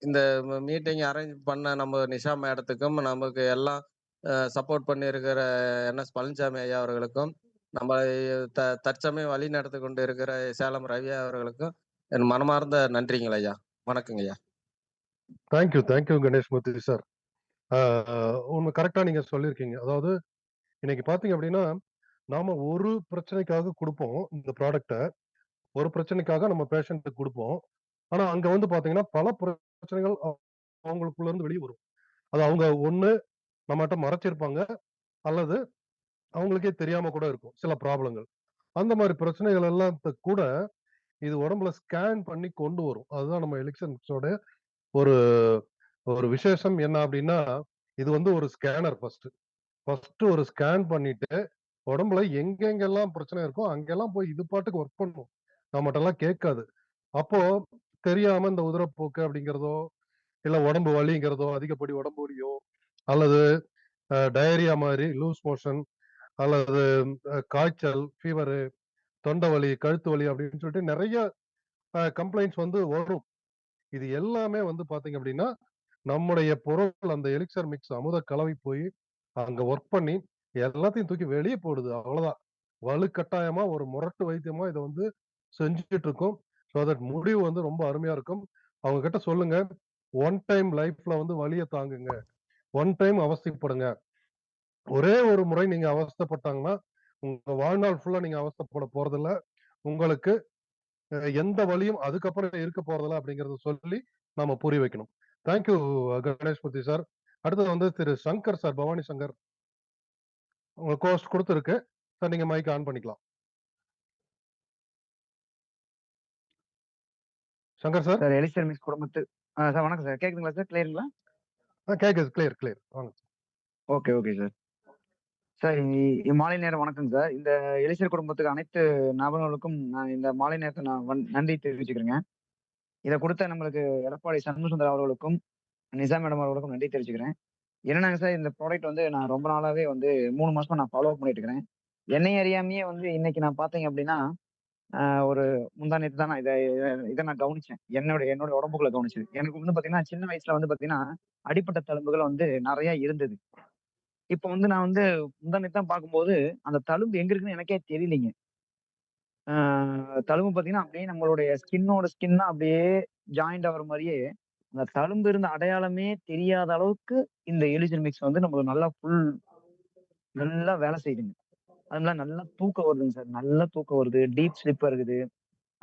இந்த மீட்டிங் அரேஞ்ச் பண்ண நம்ம நிஷா மேடத்துக்கும், நமக்கு எல்லாம் சப்போர்ட் பண்ணியிருக்கிற என்எஸ் பழனிசாமி ஐயா அவர்களுக்கும், நம்மளை தற்சமயம் வழி நடத்தி கொண்டு இருக்கிற சேலம் ரவி அவர்களுக்கும் என் மனமார்ந்த நன்றிங்கள் ஐயா. வணக்கங்க ஐயா. Thank you Ganesh Murthy sir. உண்மை கரெக்ட்டா நீங்க சொல்லியிருக்கீங்க. அதாவது இன்னைக்கு பார்த்தீங்க அப்படின்னா, நாம ஒரு பிரச்சனைக்காக குடுப்போம் இந்த ப்ராடக்ட்ட. ஒரு பிரச்சனைக்காக நம்ம பேஷண்ட்டுக்கு குடுப்போம். ஆனா அங்க வந்து பார்த்தீங்கன்னா, பல பிரச்சனைகள் அவங்களுக்குள்ள இருந்து வெளிய வரும். அது அவங்க ஒண்ணு நம்மட்ட மறைச்சிருப்பாங்க. அல்லது அவங்களுக்கே தெரியாம கூட இருக்கும். சில ப்ராப்ளங்கள். அந்த மாரி பிரச்சனைகள் எல்லாத்த கூட இது உடம்புல ஸ்கேன் பண்ணி கொண்டு வரும். அதுதான் நம்ம எலிக்சன்ஸோட ஒரு ஒரு விசேஷம் என்ன அப்டின்னா, இது வந்து ஒரு ஸ்கேனர் ஃபர்ஸ்ட்டு. ஃபர்ஸ்ட்டு ஒரு ஸ்கேன் பண்ணிட்டு, உடம்புல எங்கெங்கெல்லாம் பிரச்சனை இருக்கோ, அங்கெல்லாம் போய் இது பாட்டுக்கு ஒர்க் பண்ணும். நம்மட்டலாம் கேட்காது. அப்போ தெரியாம இந்த உதரப்போக்கு அப்படிங்கிறதோ, இல்ல உடம்பு வலிங்கிறதோ, அதிகப்படி உடம்பு வலியோ, அல்லது டயரியா மாரி லூஸ் மோஷன் அல்லது காய்ச்சல், ஃபீவரு, தொண்டை வலி, கழுத்து வலி அப்படின்னு சொல்லிட்டு நெறைய கம்ப்ளைண்ட்ஸ் வந்து வரும். இது எல்லாமே வந்து பார்த்தீங்க அப்படின்னா, நம்முடைய பொருள் அந்த எலிக்சர் மிக்ஸ் அமுத கலவை போய் அங்க ஒர்க் பண்ணி எல்லாத்தையும் தூக்கி வெளிய போடுது. அவ்வளோதான். வலுக்கட்டாயமா ஒரு முரட்டு வைத்தியமா இத வந்து செஞ்சுட்டு இருக்கோம். ஸோ தட் முடிவு வந்து ரொம்ப அருமையா இருக்கும். அவங்க கிட்ட சொல்லுங்க. ஒன் டைம் லைஃப்ல வந்து வலிய தாங்குங்க. One time அவஸ்தைப்படுங்க. ஒரே ஒரு முறை நீங்க அவஸ்தைப்பட்டாங்கன்னா, உங்க வாழ்நாள் ஃபுல்லா நீங்க அவஸ்தைப்பட போறதில்ல. உங்களுக்கு எந்த வழியும் அதுக்கப்புறம் இருக்க போறதில்ல அப்படிங்கறத சொல்லி நாம புரிய வைக்கணும். Thank you Ganeshmurthy sir. அடுத்தது வந்து திரு சங்கர் சார், பவானி சங்கர், உங்க கோஸ்ட் கொடுத்துருக்கு சார், நீங்க மைக் ஆன் பண்ணிக்கலாம். சங்கர் சார். சார் எலிசர் மிக்ஸ் குடும்பத்து சார் வணக்கம் சார், கேக்குதுங்களா சார்? கிளியருங்களா? கேக்குது, கிளியர் வாங்க. Okay okay sir. சார் மாலை நேரம் வணக்கம் சார். இந்த எலிசர் குடும்பத்துக்கு அனைத்து நபர்களுக்கும் நான் இந்த மாலை நேரத்தை நான் நன்றி தெரிவிச்சுக்கிறேங்க. இதை கொடுத்த நம்மளுக்கு எடப்பாடி சண்முகசுந்தரம் அவர்களுக்கும் நிசா மேடம் அவர்களுக்கும் நன்றி தெரிவிச்சுக்கிறேன். என்னன்னாங்க சார், இந்த ப்ராடக்ட் வந்து நான் ரொம்ப நாளாவே வந்து 3 மாசமா நான் ஃபாலோ பண்ணிட்டு இருக்கிறேன். என்னை அறியாமையே வந்து இன்னைக்கு நான் பார்த்தீங்க அப்படின்னா ஒரு முந்தா நேத்து தான் நான் இதை நான் கவனிச்சேன். என்னோட உடம்புக்குள்ள கவனிச்சது. எனக்கு வந்து பாத்தீங்கன்னா சின்ன வயசுல வந்து பாத்தீங்கன்னா அடிப்பட்ட தழும்புகள் வந்து நிறைய இருந்தது. இப்ப வந்து நான் வந்து முந்தா நேத்து தான் பார்க்கும்போது அந்த தழும்பு எங்க இருக்குன்னு எனக்கே தெரியலைங்க. தழும்பு பாத்தீங்கன்னா அப்படியே நம்மளுடைய ஸ்கின்னா அப்படியே ஜாயிண்ட் ஆகுற மாதிரியே அந்த தழும்பு இருந்த அடையாளமே தெரியாத அளவுக்கு இந்த எலிஜன் மிக்ஸ் வந்து நம்மளுக்கு நல்லா வேலை செய்யுதுங்க. அதனால நல்லா தூக்கம் வருதுங்க சார். நல்லா தூக்கம் வருது, டீப் ஸ்லீப்பா இருக்குது.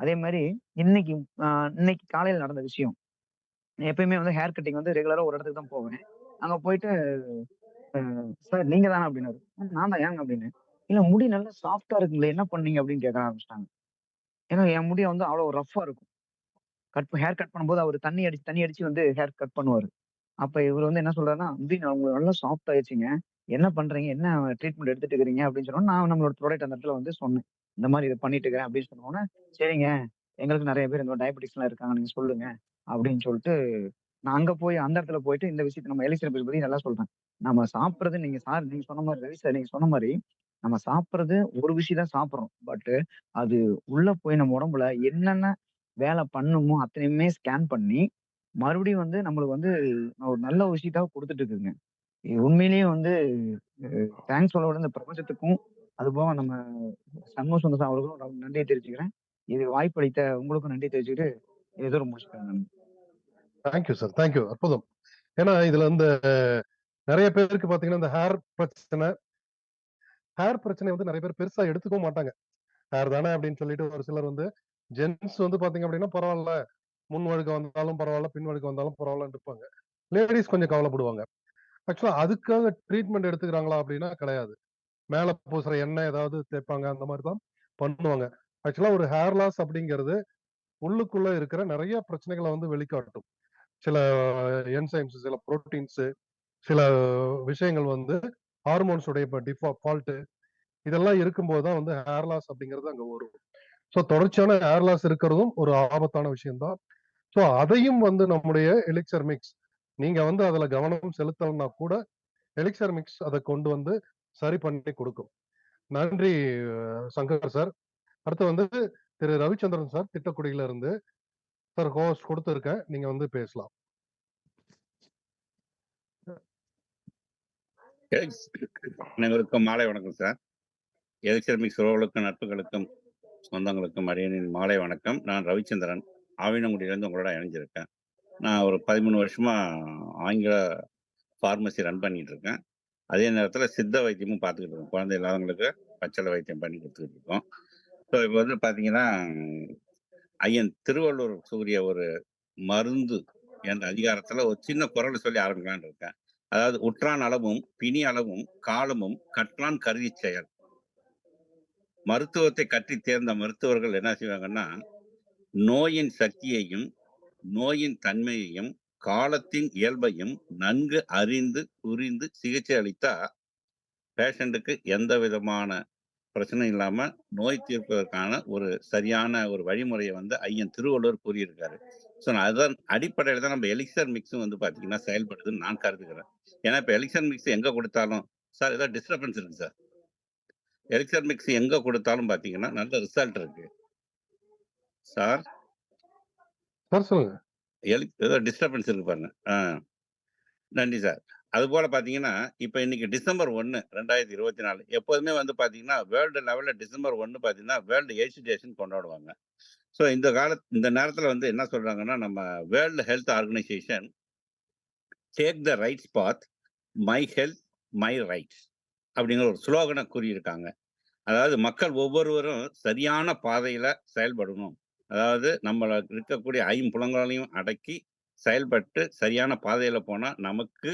அதே மாதிரி இன்னைக்கு காலையில நடந்த விஷயம். எப்பயுமே வந்து ஹேர் கட்டிங் வந்து ரெகுலரா ஒரு இடத்துக்கு தான் போவேன். அங்க போயிட்டு சார் நீங்க தானே அப்படின்னாரு. நான் தான், ஏங்க அப்படின்னு. இல்ல முடி நல்லா சாஃப்டா இருக்குங்களே, என்ன பண்ணீங்க அப்படின்னு கேட்க ஆரம்பிச்சிட்டாங்க. ஏன்னா என் முடிய வந்து அவ்வளவு ரஃப்பா இருக்கும். ஹேர் கட் பண்ணும்போது அவர் தண்ணி அடிச்சு வந்து ஹேர் கட் பண்ணுவாரு. அப்ப இவர் வந்து என்ன சொல்றாருன்னா, உங்களுக்கு நல்லா சாஃப்ட் ஆயிடுச்சுங்க, என்ன பண்றீங்க, என்ன ட்ரீட்மெண்ட் எடுத்துட்டு இருக்கிறீங்க அப்படின்னு சொன்னோம். நான் நம்மளோட ப்ராடக்ட் அந்த இடத்துல வந்து சொன்னேன். இந்த மாதிரி இதை பண்ணிட்டு இருக்கிறேன் அப்படின்னு சொன்னோன்னே, சரிங்க எங்களுக்கு நிறைய பேர் இந்த டயபெட்டிக்ஸ் எல்லாம் இருக்காங்க, நீங்க சொல்லுங்க அப்படின்னு சொல்லிட்டு நான் அங்க போய் அந்த இடத்துல போயிட்டு இந்த விஷயத்தை நம்ம எலிசர் பத்தி நல்லா சொல்றேன். நம்ம சாப்பிடுறது நீங்க சொன்ன மாதிரி ரவி சார் நீங்க சொன்ன மாதிரி நம்ம சாப்பிடுறது ஒரு விஷயம் தான் சாப்பிடுறோம். பட் அது உள்ள போய் நம்ம உடம்புல என்னென்ன வேலை பண்ணுமோ அத்தனையுமே ஸ்கேன் பண்ணி மறுபடியும் வந்து நம்மளுக்கு வந்து ஒரு நல்ல விஷயத்தா கொடுத்துட்டு இருக்குங்க. இது உண்மையிலேயே வந்து தேங்க்ஸ் சொல்ல விட இந்த பிரபஞ்சத்துக்கும் அது போக நம்ம சண்முக சுந்தரம் அவர்களுக்கும் நன்றியை தெரிவிச்சுக்கிறேன். இது வாய்ப்பளித்த உங்களுக்கும் நன்றி தெரிவிச்சுக்கிட்டு ஏதோ முடிச்சுக்கிறேன். Thank you sir, thank you. அற்புதம். ஏன்னா இதுல இந்த நிறைய பேருக்கு பாத்தீங்கன்னா இந்த ஹேர் பிரச்சனை வந்து நிறைய பேர் பெருசா எடுத்துக்கவும் மாட்டாங்க. ஹேர் தானே அப்படின்னு சொல்லிட்டு ஒரு சிலர் வந்து ஜென்ஸ் வந்து பாத்தீங்க அப்படின்னா பரவாயில்ல, முன் வழுக்க வந்தாலும் பரவாயில்ல, பின் வழுக்க வந்தாலும் பரவாயில்லன்னு இருப்பாங்க. லேடிஸ் கொஞ்சம் கவலைப்படுவாங்க. ஆக்சுவலா அதுக்காக ட்ரீட்மெண்ட் எடுத்துக்கிறாங்களா அப்படின்னா கிடையாது. மேல பூசுற எண்ணெய் ஏதாவது தேய்ப்பாங்க, அந்த மாதிரி தான் பண்ணுவாங்க. ஆக்சுவலா ஒரு ஹேர் லாஸ் அப்படிங்கிறது உள்ளுக்குள்ள இருக்கிற நிறைய பிரச்சனைகளை வந்து வெளிக்காட்டும். சில என்சைம்ஸ், சில புரோட்டீன்ஸ், சில விஷயங்கள் வந்து ஹார்மோன்ஸ் உடைய ஃபால்ட் இதெல்லாம் இருக்கும்போது தான் வந்து ஹேர் லாஸ் அப்படிங்கிறது அங்க வரும். ஸோ தொடர்ச்சியான ஹேர் லாஸ் இருக்கிறதும் ஒரு ஆபத்தான விஷயம் தான். ஸோ அதையும் வந்து நம்முடைய எலிக்சர் மிக்ஸ், நீங்க வந்து அதுல கவனம் செலுத்தலன்னா கூட எலிக்சர் மிக்ஸ் அதை கொண்டு வந்து சரி பண்ணி கொடுக்கும். நன்றி சங்கர் சார். அடுத்து வந்து திரு ரவிச்சந்திரன் சார், திட்டக்குடியில இருந்து சார் ஹோஸ்ட் கொடுத்துருக்கேன், நீங்க வந்து பேசலாம். அனைவருக்கும் மாலை வணக்கம் சார். எலிக்சர் மிக்ஸ் உறவுகளுக்கும் நட்புகளுக்கும் சொந்தங்களுக்கும் அடியனின் மாலை வணக்கம். நான் ரவிச்சந்திரன், ஆவினங்குடியிலேருந்து உங்களோட இணைஞ்சிருக்கேன். நான் ஒரு 13 வருஷமா ஆங்கில ஃபார்மசி ரன் பண்ணிட்டு இருக்கேன். அதே நேரத்தில் சித்த வைத்தியமும் பார்த்துக்கிட்டு இருக்கோம். குழந்தை இல்லாதவங்களுக்கு பச்சளை வைத்தியம் பண்ணி கொடுத்துக்கிட்டு இருக்கோம். ஸோ இப்போ வந்து பார்த்தீங்கன்னா, ஐயன் திருவள்ளுவர் சூரிய ஒரு மருந்து என்ற அதிகாரத்தில் ஒரு சின்ன குரல் சொல்லி ஆரம்பிக்கலான்னு இருக்கேன். அதாவது உற்றான் அளவும் பிணி அளவும் காலமும் கற்றான் கருதி செயல். மருத்துவத்தை கற்றி தேர்ந்த மருத்துவர்கள் என்ன செய்வாங்கன்னா, நோயின் சக்தியையும் நோயின் தன்மையையும் காலத்தின் இயல்பையும் நன்கு அறிந்து புரிந்து சிகிச்சை அளித்தா பேஷண்ட்டுக்கு எந்த விதமான பிரச்சனை இல்லாம நோய் தீர்ப்பதற்கான ஒரு சரியான ஒரு வழிமுறையை வந்து ஐயன் திருவள்ளுவர் கூறியிருக்காரு. ஸோ அதன் அடிப்படையில் தான் நம்ம எலிக்சர் மிக்ஸும் வந்து பார்த்தீங்கன்னா செயல்படுதுன்னு நான் கருதுகிறேன். ஏன்னா இப்போ எலிக்சர் மிக்ஸ் எங்க கொடுத்தாலும் சார் ஏதாவது டிஸ்டர்பன்ஸ் இருக்கு சார். எலிக்சர் மிக்ஸ் எங்க கொடுத்தாலும் பார்த்தீங்கன்னா நல்ல ரிசல்ட் இருக்கு சார். சார் சொல்லுங்க. ஏதோ டிஸ்டர்பன்ஸ் இருக்கு பாருங்க. நன்றி சார். அது போல பார்த்தீங்கன்னா இப்போ இன்னைக்கு டிசம்பர் 1, 2024 எப்போதுமே வந்து பார்த்தீங்கன்னா வேர்ல்டு லெவலில் டிசம்பர் 1 பார்த்தீங்கன்னா வேர்ல்டு எய்ட்ஸ் டேஸ்ன்னு கொண்டாடுவாங்க. ஸோ இந்த நேரத்தில் வந்து என்ன சொல்றாங்கன்னா, நம்ம world health organization take the rights path, my health my rights அப்படிங்கிற ஒரு ஸ்லோகனை கூறியிருக்காங்க. அதாவது மக்கள் ஒவ்வொருவரும் சரியான பாதையில செயல்படணும். அதாவது நம்மள இருக்கக்கூடிய ஐம்புலங்களையும் அடக்கி செயல்பட்டு சரியான பாதையில போனா நமக்கு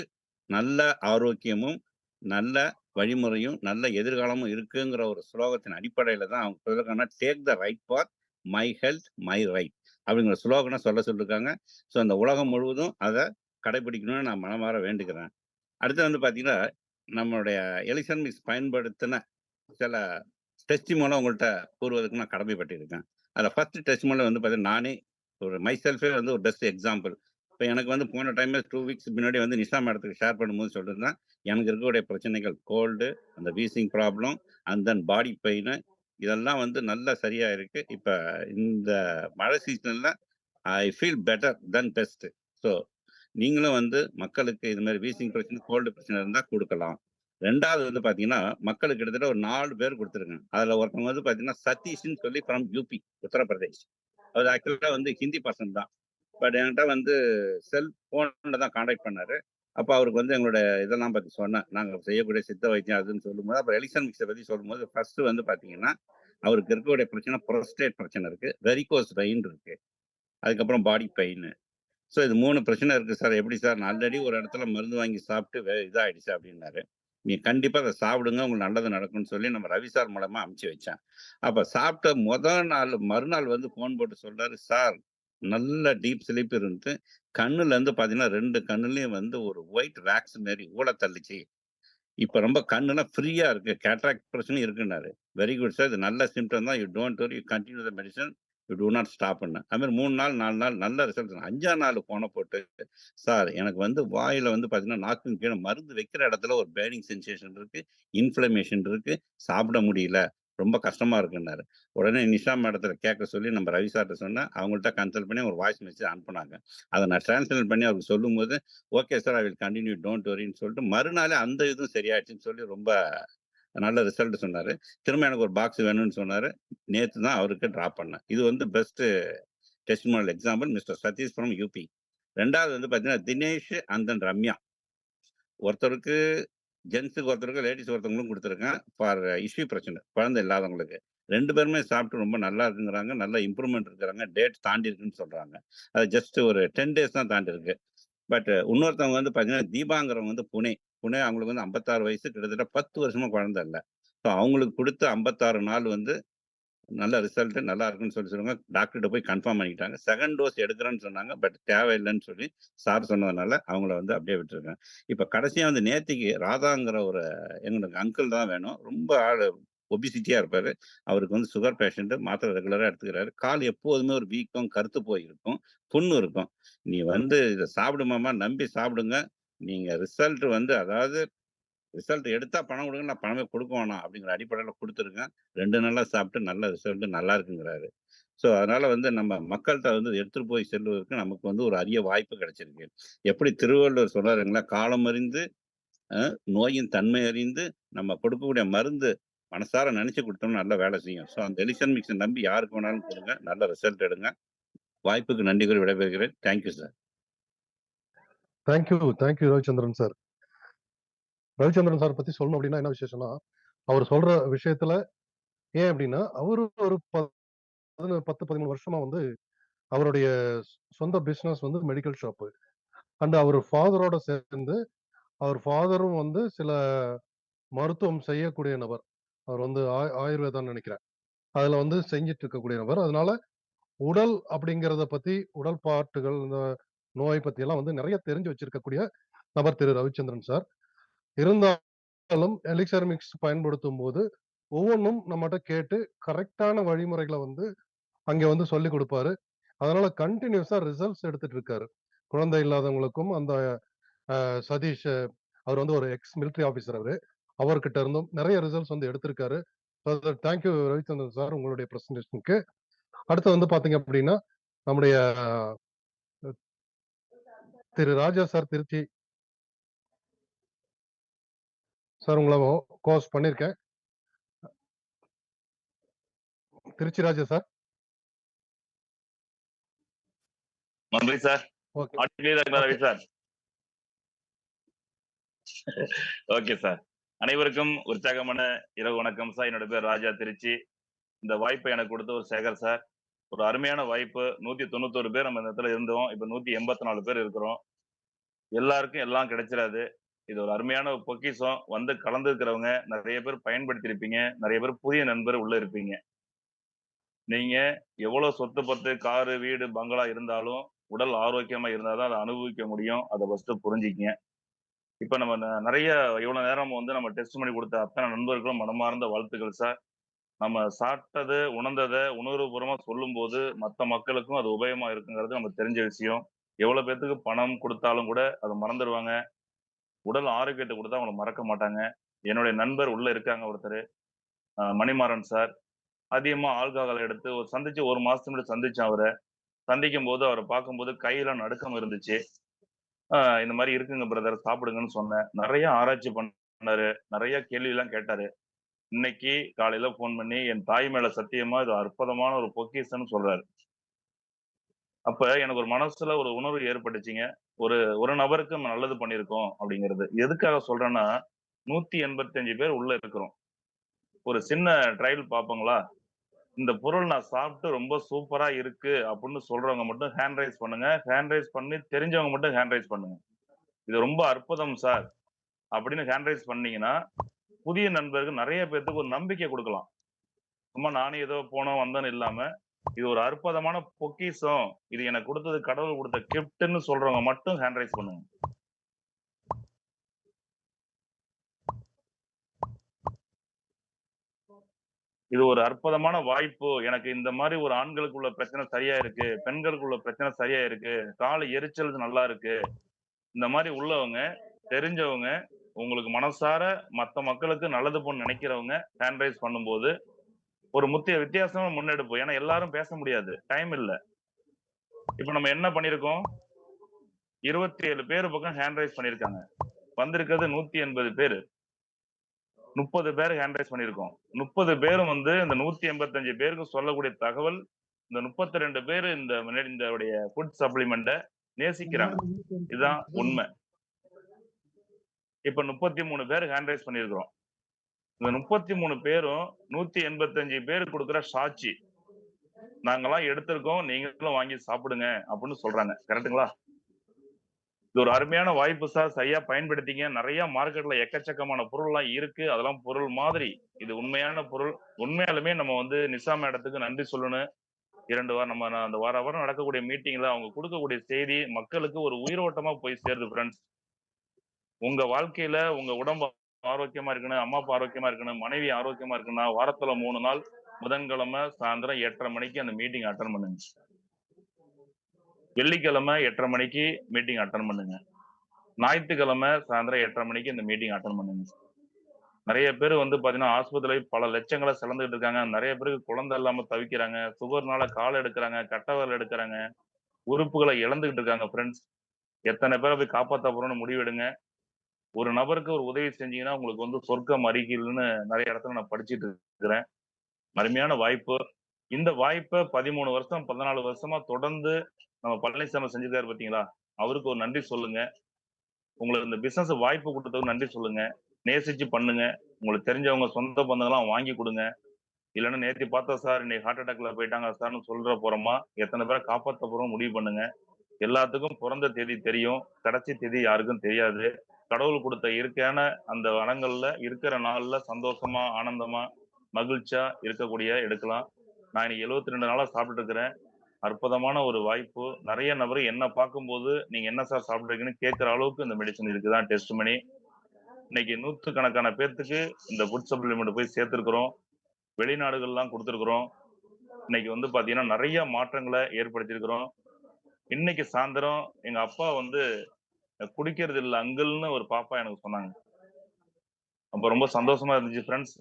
நல்ல ஆரோக்கியமும், நல்ல வழிமுறையும், நல்ல எதிர்காலமும் இருக்குங்கிற ஒரு ஸ்லோகத்தின் அடிப்படையில தான் அவங்க சொல்லிருக்காங்கன்னா, "take the right path, my health, my right" அப்படிங்கிற ஸ்லோகன சொல்லிருக்காங்க. ஸோ அந்த உலகம் முழுவதும் அத கடைபிடிக்கணும்னு நான் மனமார வேண்டுகிறேன். அடுத்து வந்து பார்த்தீங்கன்னா, நம்மளுடைய எலிசன் மிக்ஸ் பயன்படுத்தின சில டெஸ்டிமோன உங்கள்ட்ட கூறுவதற்கு நான் கடமைப்பட்டிருக்கேன். அதுல ஃபர்ஸ்ட் டெஸ்டிமோனியல் வந்து பார்த்தீங்கன்னா, நானே ஒரு மை செல்ஃபே வந்து ஒரு பெஸ்ட் எக்ஸாம்பிள். இப்ப எனக்கு வந்து போன டைம்ல 2 வீக்ஸ் முன்னாடி வந்து நிஷா மேடத்துக்கு ஷேர் பண்ணும்போது சொல்லியிருந்தேன். எனக்கு இருக்கக்கூடிய பிரச்சனைகள் கோல்டு, அந்த wheezing problem, and then body pain இதெல்லாம் வந்து நல்லா சரியா இருக்கு. இப்ப இந்த மழை சீசன்ல I feel better then best. So நீங்களும் வந்து மக்களுக்கு இது மாரி வீசிங் பிரச்சனை, கோல்டு பிரச்சனை இருந்தா குடுக்கலாம். 2வது வந்து பார்த்தீங்கன்னா, மக்களுக்கு கிட்டத்தட்ட ஒரு 4 பேர் குடுத்துருக்கேன். அதுல ஒருத்தவங்க வந்து பார்த்தீங்கன்னா, சதீஷ்ன்னு சொல்லி ஃப்ரம் யூபி, உத்தரப்பிரதேஷ். அவரு ஆக்சுவலா வந்து ஹிந்தி பர்சன் தான். பட் என்கிட்ட வந்து ஃபோன்ல தான் கான்டாக்ட் பண்ணாரு. அப்ப அவருக்கு வந்து எங்களுடைய இதெல்லாம் பத்தி சொன்னேன். நாங்க செய்யக்கூடிய சித்த வைத்தியம் அதுன்னு சொல்லும்போது, அப்புறம் எலிக்சன் மிக்ஸ பத்தி சொல்லும்போது, ஃபர்ஸ்ட் வந்து பார்த்தீங்கன்னா, அவருக்கு இருக்கக்கூடிய பிரச்சனை புரோஸ்டேட் பிரச்சனை இருக்கு. வெரிகோஸ் வெயின் இருக்கு. அதுக்கப்புறம் பாடி பெயின். ஸோ இது 3 பிரச்சனை இருக்கு சார். எப்படி சார்? நான் ஆல்ரெடி ஒரு இடத்துல மருந்து வாங்கி சாப்பிட்டு இதாயிடுச்சு அப்டின்னாரு. நீங்க கண்டிப்பா அத சாப்பிடுங்க. உங்களுக்கு நல்லது நடக்கும்னு சொல்லி நம்ம ரவி சார் மூலமா அனுப்பிச்சு வச்சேன். அப்ப சாப்பிட்ட நாள் மறுநாள் வந்து ஃபோன் போட்டு சொல்றாரு, "சார் நல்ல டீப் ஸ்லீப் இருந்து கண்ணுல இருந்து பார்த்தீங்கன்னா 2 கண்ணுலயும் வந்து ஒரு ஒயிட் வேக்ஸ் மாரி ஊழ தள்ளுச்சு. இப்ப ரொம்ப கண்ணெல்லாம் ஃப்ரீயா இருக்கு. கேட்ராக்ட் பிரச்சனையும் இருக்குன்னாரு. Very good sir. இது நல்ல சிம்ப்டம் தான். You don't worry. You continue the medicine. You do not ஸ்டாப்ன்னேன். அது மாரி 3 நாள், 4 நாள் நல்ல ரிசல்ட். 5ஆம் நாள் ஃபோன போட்டு, சார் எனக்கு வந்து வாயில வந்து பார்த்தீங்கன்னா, நாக்குக்கு கீழ மருந்து வைக்கிற இடத்துல ஒரு பேர்னிங் சென்சேஷன் இருக்கு. இன்ஃப்ளமேஷன் இருக்கு. சாப்பிட முடியல. ரொம்ப கஷ்டமா இருக்குன்னாரு. உடனே நிஷா மேடத்த கேட்க சொல்லி நம்ம ரவி சார்ட்ட சொன்னேன். அவங்கள்ட்ட கன்சல்ட் பண்ணி ஒரு வாய்ஸ் மெசேஜ் அனுப்புனாங்க. அத நான் டிரான்ஸ்லேட் பண்ணி அவருக்கு சொல்லும்போது, okay sir. I will continue. Don't வொரின்னு சொல்லிட்டு மறுநாளே அந்த இதுவும் சரியாயிடுச்சுன்னு சொல்லி ரொம்ப நல்ல ரிசல்ட் சொன்னாரு. திரும்ப எனக்கு ஒரு பாக்ஸ் வேணும்னு சொன்னாரு. நேத்து தான் அவருக்கு டிராப் பண்ணேன். இது வந்து best testimonial example mister Satish from UP. 2வது வந்து பார்த்தீங்கன்னா, தினேஷ் அண்ட் தென் ரம்யா. ஒருத்தருக்கு ஜென்ட்ஸுக்கு ஒருத்தருக்கு, லேடீஸ் ஒருத்தவங்களுக்கும் குடுத்துருக்கேன். ஃபார் இஷ்யூ பிரச்சனை. குழந்தை இல்லாதவங்களுக்கு. 2 பேருமே சாப்பிட்டு ரொம்ப நல்லா இருக்குங்கிறாங்க. நல்ல இம்ப்ரூவ்மென்ட் இருக்குறாங்க. டேட் தாண்டி இருக்குன்னு சொல்றாங்க. அது ஜஸ்ட் ஒரு 10 டேஸ் தான் தாண்டி இருக்கு. பட் இன்னொருத்தவங்க வந்து பார்த்தீங்கன்னா, தீபாங்கிறவங்க வந்து புனே அவங்களுக்கு வந்து 56 வயசு. கிட்டத்தட்ட 10 வருஷமா குழந்தை இல்ல. ஸோ அவங்களுக்கு குடுத்த 56 நாள் வந்து நல்ல ரிசல்ட் நல்லா இருக்குன்னு சொல்லுவாங்க. டாக்டர்ட்ட போய் கன்ஃபார்ம் பண்ணிக்கிட்டாங்க. 2ண்ட் டோஸ் எடுக்கிறேன்னு சொன்னாங்க. பட் தேவையில்லன்னு சொல்லி சார் சொன்னதுனால அவங்கள வந்து அப்படியே விட்டுருக்கேன். இப்ப கடைசியா வந்து நேத்திக்கு ராதாங்கிற ஒரு எங்களுக்கு அங்கிள் தான் வேணும். ரொம்ப ஒபிசிட்டியா இருப்பாரு. அவருக்கு வந்து சுகர் பேஷண்ட். மாத்திரை ரெகுலரா எடுத்துக்கிறாரு. கால் எப்போதுமே ஒரு வீக்கம், கருத்து போயிருக்கும். புண்ணு இருக்கும். "நீ வந்து இத சாப்பிடுமாமா, நம்பி சாப்பிடுங்க. நீங்க ரிசல்ட் வந்து அதாவது ரிசல்ட் எடுத்தா பணம் குடுங்க. நான் பணமே குடுக்க வேணாம்." அப்படிங்கிற அடிப்படையில குடுத்துருக்கேன். 2 நாளா சாப்பிட்டு நல்ல ரிசல்ட் நல்லா இருக்குங்கிறாரு. ஸோ அதனால வந்து நம்ம மக்கள்ட்ட வந்து எடுத்துட்டு போய் செல்வதற்கு நமக்கு வந்து ஒரு அரிய வாய்ப்பு கிடைச்சிருக்கு. எப்படி திருவள்ளுவர் சொன்னாருங்களா, "காலம் அறிந்து நோயின் தன்மை அறிந்து நம்ம கொடுக்கக்கூடிய மருந்து மனசார நினைச்சு குடுத்தோம்னா நல்லா வேலை செய்யும்." ஸோ அந்த எலிசன் மிக்ஸ நம்பி யாருக்கு வேணாலும் குடுங்க. நல்ல ரிசல்ட் எடுங்க. வாய்ப்புக்கு நன்றி கூறி விடைபெறுகிறேன். Thank you sir. Thank you Ravichandran sir. Ravichandran sir பத்தி சொல்லணும் அப்படின்னா என்ன விசேஷம்னா, அவர் சொல்ற விஷயத்துல ஏன் அப்படின்னா, அவரு ஒரு 10, 13 வருஷமா வந்து அவருடைய சொந்த பிசினஸ் வந்து மெடிக்கல் ஷாப்பு. அண்ட் அவர் ஃபாதரோட சேர்ந்து, அவர் ஃபாதரும் வந்து சில மருத்துவம் செய்யக்கூடிய நபர். அவர் வந்து ஆயுர்வேதான்னு நெனைக்கிறேன். அதுல வந்து செஞ்சுட்டு இருக்கக்கூடிய நபர். அதனால உடல் அப்படிங்கிறத பத்தி, உடல் பாட்டுகள், இந்த நோய் பத்தியெல்லாம் வந்து நெறைய தெரிஞ்சு வச்சிருக்கக்கூடிய நபர் திரு ரவிச்சந்திரன் சார். இருந்தாலும் எலிக்சர் மிக்ஸ் பயன்படுத்தும்போது, ஒவ்வொன்னும் நம்மட்ட கேட்டு கரெக்ட்டான வழிமுறைகள வந்து அங்க வந்து சொல்லிக் குடுப்பாரு. அதனால கன்டினியூஸா ரிசல்ட்ஸ் எடுத்துட்டு இருக்காரு. குழந்தை இல்லாதவங்களுக்கும் அந்த சதீஷ் அவர் வந்து ஒரு எக்ஸ் மிலிட்டரி ஆபீசர் அவரு. அவர்கிட்ட இருந்தும் நெறைய ரிசல்ட்ஸ் வந்து எடுத்திருக்காரு. தேங்க் யூ ரவிச்சந்திரன் சார் உங்களுடைய பிரசன்டேஷனுக்கு. அடுத்து வந்து பார்த்தீங்க அப்படின்னா, நம்முடைய திரு ராஜா சார் திருச்சி. சார் உங்கள கோஹோஸ்ட் பண்ணியிருக்கேன். திருச்சி ராஜா சார். நன்றி சார். ஓகே. கிளியரா இருக்கா ரவி சார்? Okay sir. அனைவருக்கும் உற்சாகமான இரவு வணக்கம் சார். என்னோட பேர் ராஜா திருச்சி. இந்த வாய்ப்பை எனக்கு கொடுத்த ஒரு சேகர் சார், ஒரு அருமையான வாய்ப்பு. 191 பேர் நம்ம இந்த இடத்துல இருந்தோம். இப்ப 184 பேர் இருக்கிறோம். எல்லாருக்கும் எல்லாம் கிடைச்சிராது. இது ஒரு அருமையான பொக்கிஷம். வந்து கலந்துருக்கிறவங்க நிறைய பேர் பயன்படுத்தியிருப்பீங்க. நிறைய பேர் புதிய நண்பர் உள்ள இருப்பீங்க. நீங்க எவ்வளவு சொத்து பத்து, காரு, வீடு, பங்களா இருந்தாலும் உடல் ஆரோக்கியமா இருந்தாதான் அதை அனுபவிக்க முடியும். அதை ஃபர்ஸ்ட் புரிஞ்சுக்கங்க. இப்ப நம்ம நிறைய இவ்வளவு நேரம் வந்து நம்ம டெஸ்ட் பண்ணி கொடுத்த அத்தனை நண்பர்களும் மனமார்ந்த வாழ்த்துக்கள் சார். நம்ம சாப்பிட்டது, உணர்ந்ததை உணர்வுபூர்வமா சொல்லும் போது மற்ற மக்களுக்கும் அது உபயோகமா இருக்குங்கிறது நம்ம தெரிஞ்ச விஷயம். எவ்வளவு பேத்துக்கு பணம் கொடுத்தாலும் கூட அதை மறந்துடுவாங்க. உடல் ஆரோக்கியத்தை கொடுத்தா அவங்களை மறக்க மாட்டாங்க. என்னுடைய நண்பர் உள்ள இருக்காங்க ஒருத்தர், மணிமாறன் சார். அதிகமா ஆல்கஹால் எடுத்து சந்திச்சு 1 மாசத்துக்கு முன்னாடி சந்திச்சேன் அவரை. சந்திக்கும் போது அவரை பார்க்கும்போது கையெல்லாம் நடுக்கம் இருந்துச்சு. இந்த மாதிரி இருக்குங்க பிரதர், சாப்பிடுங்கன்னு சொன்னேன். நிறைய ஆராய்ச்சி பண்ணாரு, நிறைய கேள்வி எல்லாம் கேட்டாரு. இன்னைக்கு காலையில போன் பண்ணி என் தாய் மேல சத்தியமா இது அற்புதமான ஒரு பொக்கிஷன்னு சொல்றாரு. அப்ப எனக்கு ஒரு மனசுல ஒரு உணர்வு ஏற்பட்டுச்சுங்க. ஒரு நபருக்கு நம்ம நல்லது பண்ணியிருக்கோம் அப்படிங்கிறது. எதுக்காக சொல்றேன்னா, 185 பேர் உள்ள இருக்கிறோம். ஒரு சின்ன ட்ரையல் பார்ப்போங்களா? இந்த பொருள் நான் சாப்பிட்டு ரொம்ப சூப்பரா இருக்கு அப்படின்னு சொல்றவங்க மட்டும் ஹேண்ட் ரைஸ் பண்ணுங்க. ஹேண்ட் ரைஸ் பண்ணி தெரிஞ்சவங்க மட்டும் ஹேண்ட் ரைஸ் பண்ணுங்க. இது ரொம்ப அற்புதம் சார் அப்படின்னு ஹேண்ட் ரைஸ் பண்ணீங்கன்னா, புதிய நண்பருக்கு நிறைய பேத்துக்கு ஒரு நம்பிக்கை கொடுக்கலாம். சும்மா நானே ஏதோ போனோம் வந்தோன்னு இல்லாம, இது ஒரு அற்புதமான பொக்கிஷம். இது எனக்கு கொடுத்தது கடவுள் கொடுத்த கிஃப்ட்ன்னு சொல்றவங்க மட்டும் ஹேண்ட் ரைஸ் பண்ணுங்க. இது ஒரு அற்புதமான வாய்ப்பு. எனக்கு இந்த மாதிரி ஒரு ஆண்களுக்குள்ள பிரச்சனை சரியா இருக்கு, பெண்களுக்குள்ள பிரச்சனை சரியா இருக்கு, கால எரிச்சல் நல்லா இருக்கு. இந்த மாதிரி உள்ளவங்க, தெரிஞ்சவங்க, உங்களுக்கு மனசார மத்த மக்களுக்கு நல்லது பண்ண நினைக்கிறவங்க ஹேண்ட் ரைஸ் பண்ணும்போது ஒரு வித்தியாசமா முன்னெடுப்பு. ஏன்னா எல்லாரும் பேச முடியாது, டைம் இல்ல. இப்ப நம்ம என்ன பண்ணிருக்கோம்? 27 பேர் பக்கம் ஹேண்ட் ரைஸ் பண்ணிருக்காங்க. வந்திருக்கிறது 180 பேரு. 30 பேர் ஹேண்ட் ரைஸ் பண்ணிருக்கோம். 30 பேரும் வந்து இந்த 185 பேருக்கு சொல்லக்கூடிய தகவல், இந்த 32 பேர் இந்த ஃபுட் சப்ளிமெண்ட நேசிக்கிறாங்க. இதுதான் உண்மை. இப்ப 33 பேர் ஹேண்ட் ரைஸ் பண்ணிருக்கிறோம். இந்த 33 பேரும் 185 பேருக்கு கொடுக்கிற சாட்சி. நாங்கெல்லாம் எடுத்திருக்கோம், நீங்களும் வாங்கி சாப்பிடுங்க அப்படின்னு சொல்றாங்க. கரெக்ட்டுங்களா? இது ஒரு அருமையான வாய்ப்பு சார். சரியா பயன்படுத்திங்க. நிறைய மார்க்கெட்ல எக்கச்சக்கமான பொருள்லாம் இருக்கு. அதெல்லாம் பொருள் மாதிரி. இது உண்மையான பொருள். உண்மையாலுமே நம்ம வந்து நிஷா மேடத்துக்கு நன்றி சொல்லணும். 2 வாரம் நம்ம அந்த வாரம் நடக்கக்கூடிய மீட்டிங்ல அவங்க கொடுக்கக்கூடிய செய்தி மக்களுக்கு ஒரு உயிரோட்டமா போய் சேருது ஃப்ரெண்ட்ஸ். உங்க வாழ்க்கையில உங்க உடம்பு ஆரோக்கியமா இருக்கணும், அம்மா அப்பா ஆரோக்கியமா இருக்கணும், மனைவி ஆரோக்கியமா இருக்குன்னா வாரத்துல 3 நாள் புதன்கிழமை சாயந்தரம் 8:30 மணிக்கு அந்த மீட்டிங் அட்டன் பண்ணுங்க. வெள்ளிக்கிழமை 8:30 மணிக்கு மீட்டிங் அட்டன் பண்ணுங்க. ஞாயிற்றுக்கிழமை சாயந்தரம் 8:30 மணிக்கு இந்த மீட்டிங் அட்டன் பண்ணுங்க. நிறைய பேர் வந்து பாத்தீங்கன்னா ஆஸ்பத்திரியில பல லட்சங்களை செலந்துட்டு இருக்காங்க. நிறைய பேருக்கு குழந்தை இல்லாம தவிக்கிறாங்க. சுகர்னால கால் எடுக்கிறாங்க, கட்டவரல் எடுக்கிறாங்க, உறுப்புகளை இழந்துகிட்டு இருக்காங்க ஃப்ரெண்ட்ஸ். எத்தனை பேரை போய் காப்பாத்த போறோம்னு முடிவெடுங்க. ஒரு நபருக்கு ஒரு உதவி செஞ்சீங்கன்னா உங்களுக்கு வந்து சொர்க்கம் அருகில்னு நிறைய இடத்துல நான் படிச்சுட்டு இருக்கிறேன். அருமையான வாய்ப்பு. இந்த வாய்ப்பை 13 வருஷம் 14 வருஷமா தொடர்ந்து நம்ம பழனிசாமி செஞ்சிருக்காரு பாத்தீங்களா? அவருக்கு ஒரு நன்றி சொல்லுங்க. உங்களுக்கு இந்த பிசினஸ் வாய்ப்பு கொடுத்ததுக்கு நன்றி சொல்லுங்க. நேசிச்சு பண்ணுங்க. உங்களுக்கு தெரிஞ்சவங்க சொந்த பந்தங்கள்லாம் வாங்கி கொடுங்க. இல்லைன்னா நேத்தி பார்த்தா சார் இன்னைக்கு ஹார்ட் அட்டாக்ல போயிட்டாங்க சார்னு சொல்ற போறோமா, எத்தனை பேரை காப்பாற்ற போறோம் முடிவு பண்ணுங்க. எல்லாத்துக்கும் பிறந்த தேதி தெரியும், கடைசி தேதி யாருக்கும் தெரியாது. கடவுள் கொடுத்த இயற்கையான அந்த வனங்கள்ல இருக்கிற நாள்ல சந்தோஷமா, ஆனந்தமா, மகிழ்ச்சியா இருக்கக்கூடிய எடுக்கலாம். நான் இன்னைக்கு 72 நாளா சாப்பிட்டு இருக்கிறேன். அற்புதமான ஒரு வாய்ப்பு. நிறைய நபர் என்ன பார்க்கும்போது நீங்க என்ன சார் சாப்பிட்றீங்கன்னு கேட்கிற அளவுக்கு இந்த மெடிசன் இருக்குதான் டெஸ்ட் பண்ணி இன்னைக்கு 100கணக்கான பேர்த்துக்கு இந்த ஃபுட் சப்ளிமெண்ட் போய் சேர்த்திருக்கிறோம். வெளிநாடுகள்லாம் கொடுத்துருக்குறோம். இன்னைக்கு வந்து பாத்தீங்கன்னா நிறைய மாற்றங்களை ஏற்படுத்தியிருக்கிறோம். இன்னைக்கு சாயந்தரம் எங்க அப்பா வந்து குடிக்கிறது இல்லை அங்கிள்னு ஒரு பாப்பா எனக்கு சொன்னாங்க. அப்ப ரொம்ப சந்தோஷமா இருந்துச்சு ஃப்ரெண்ட்ஸ்.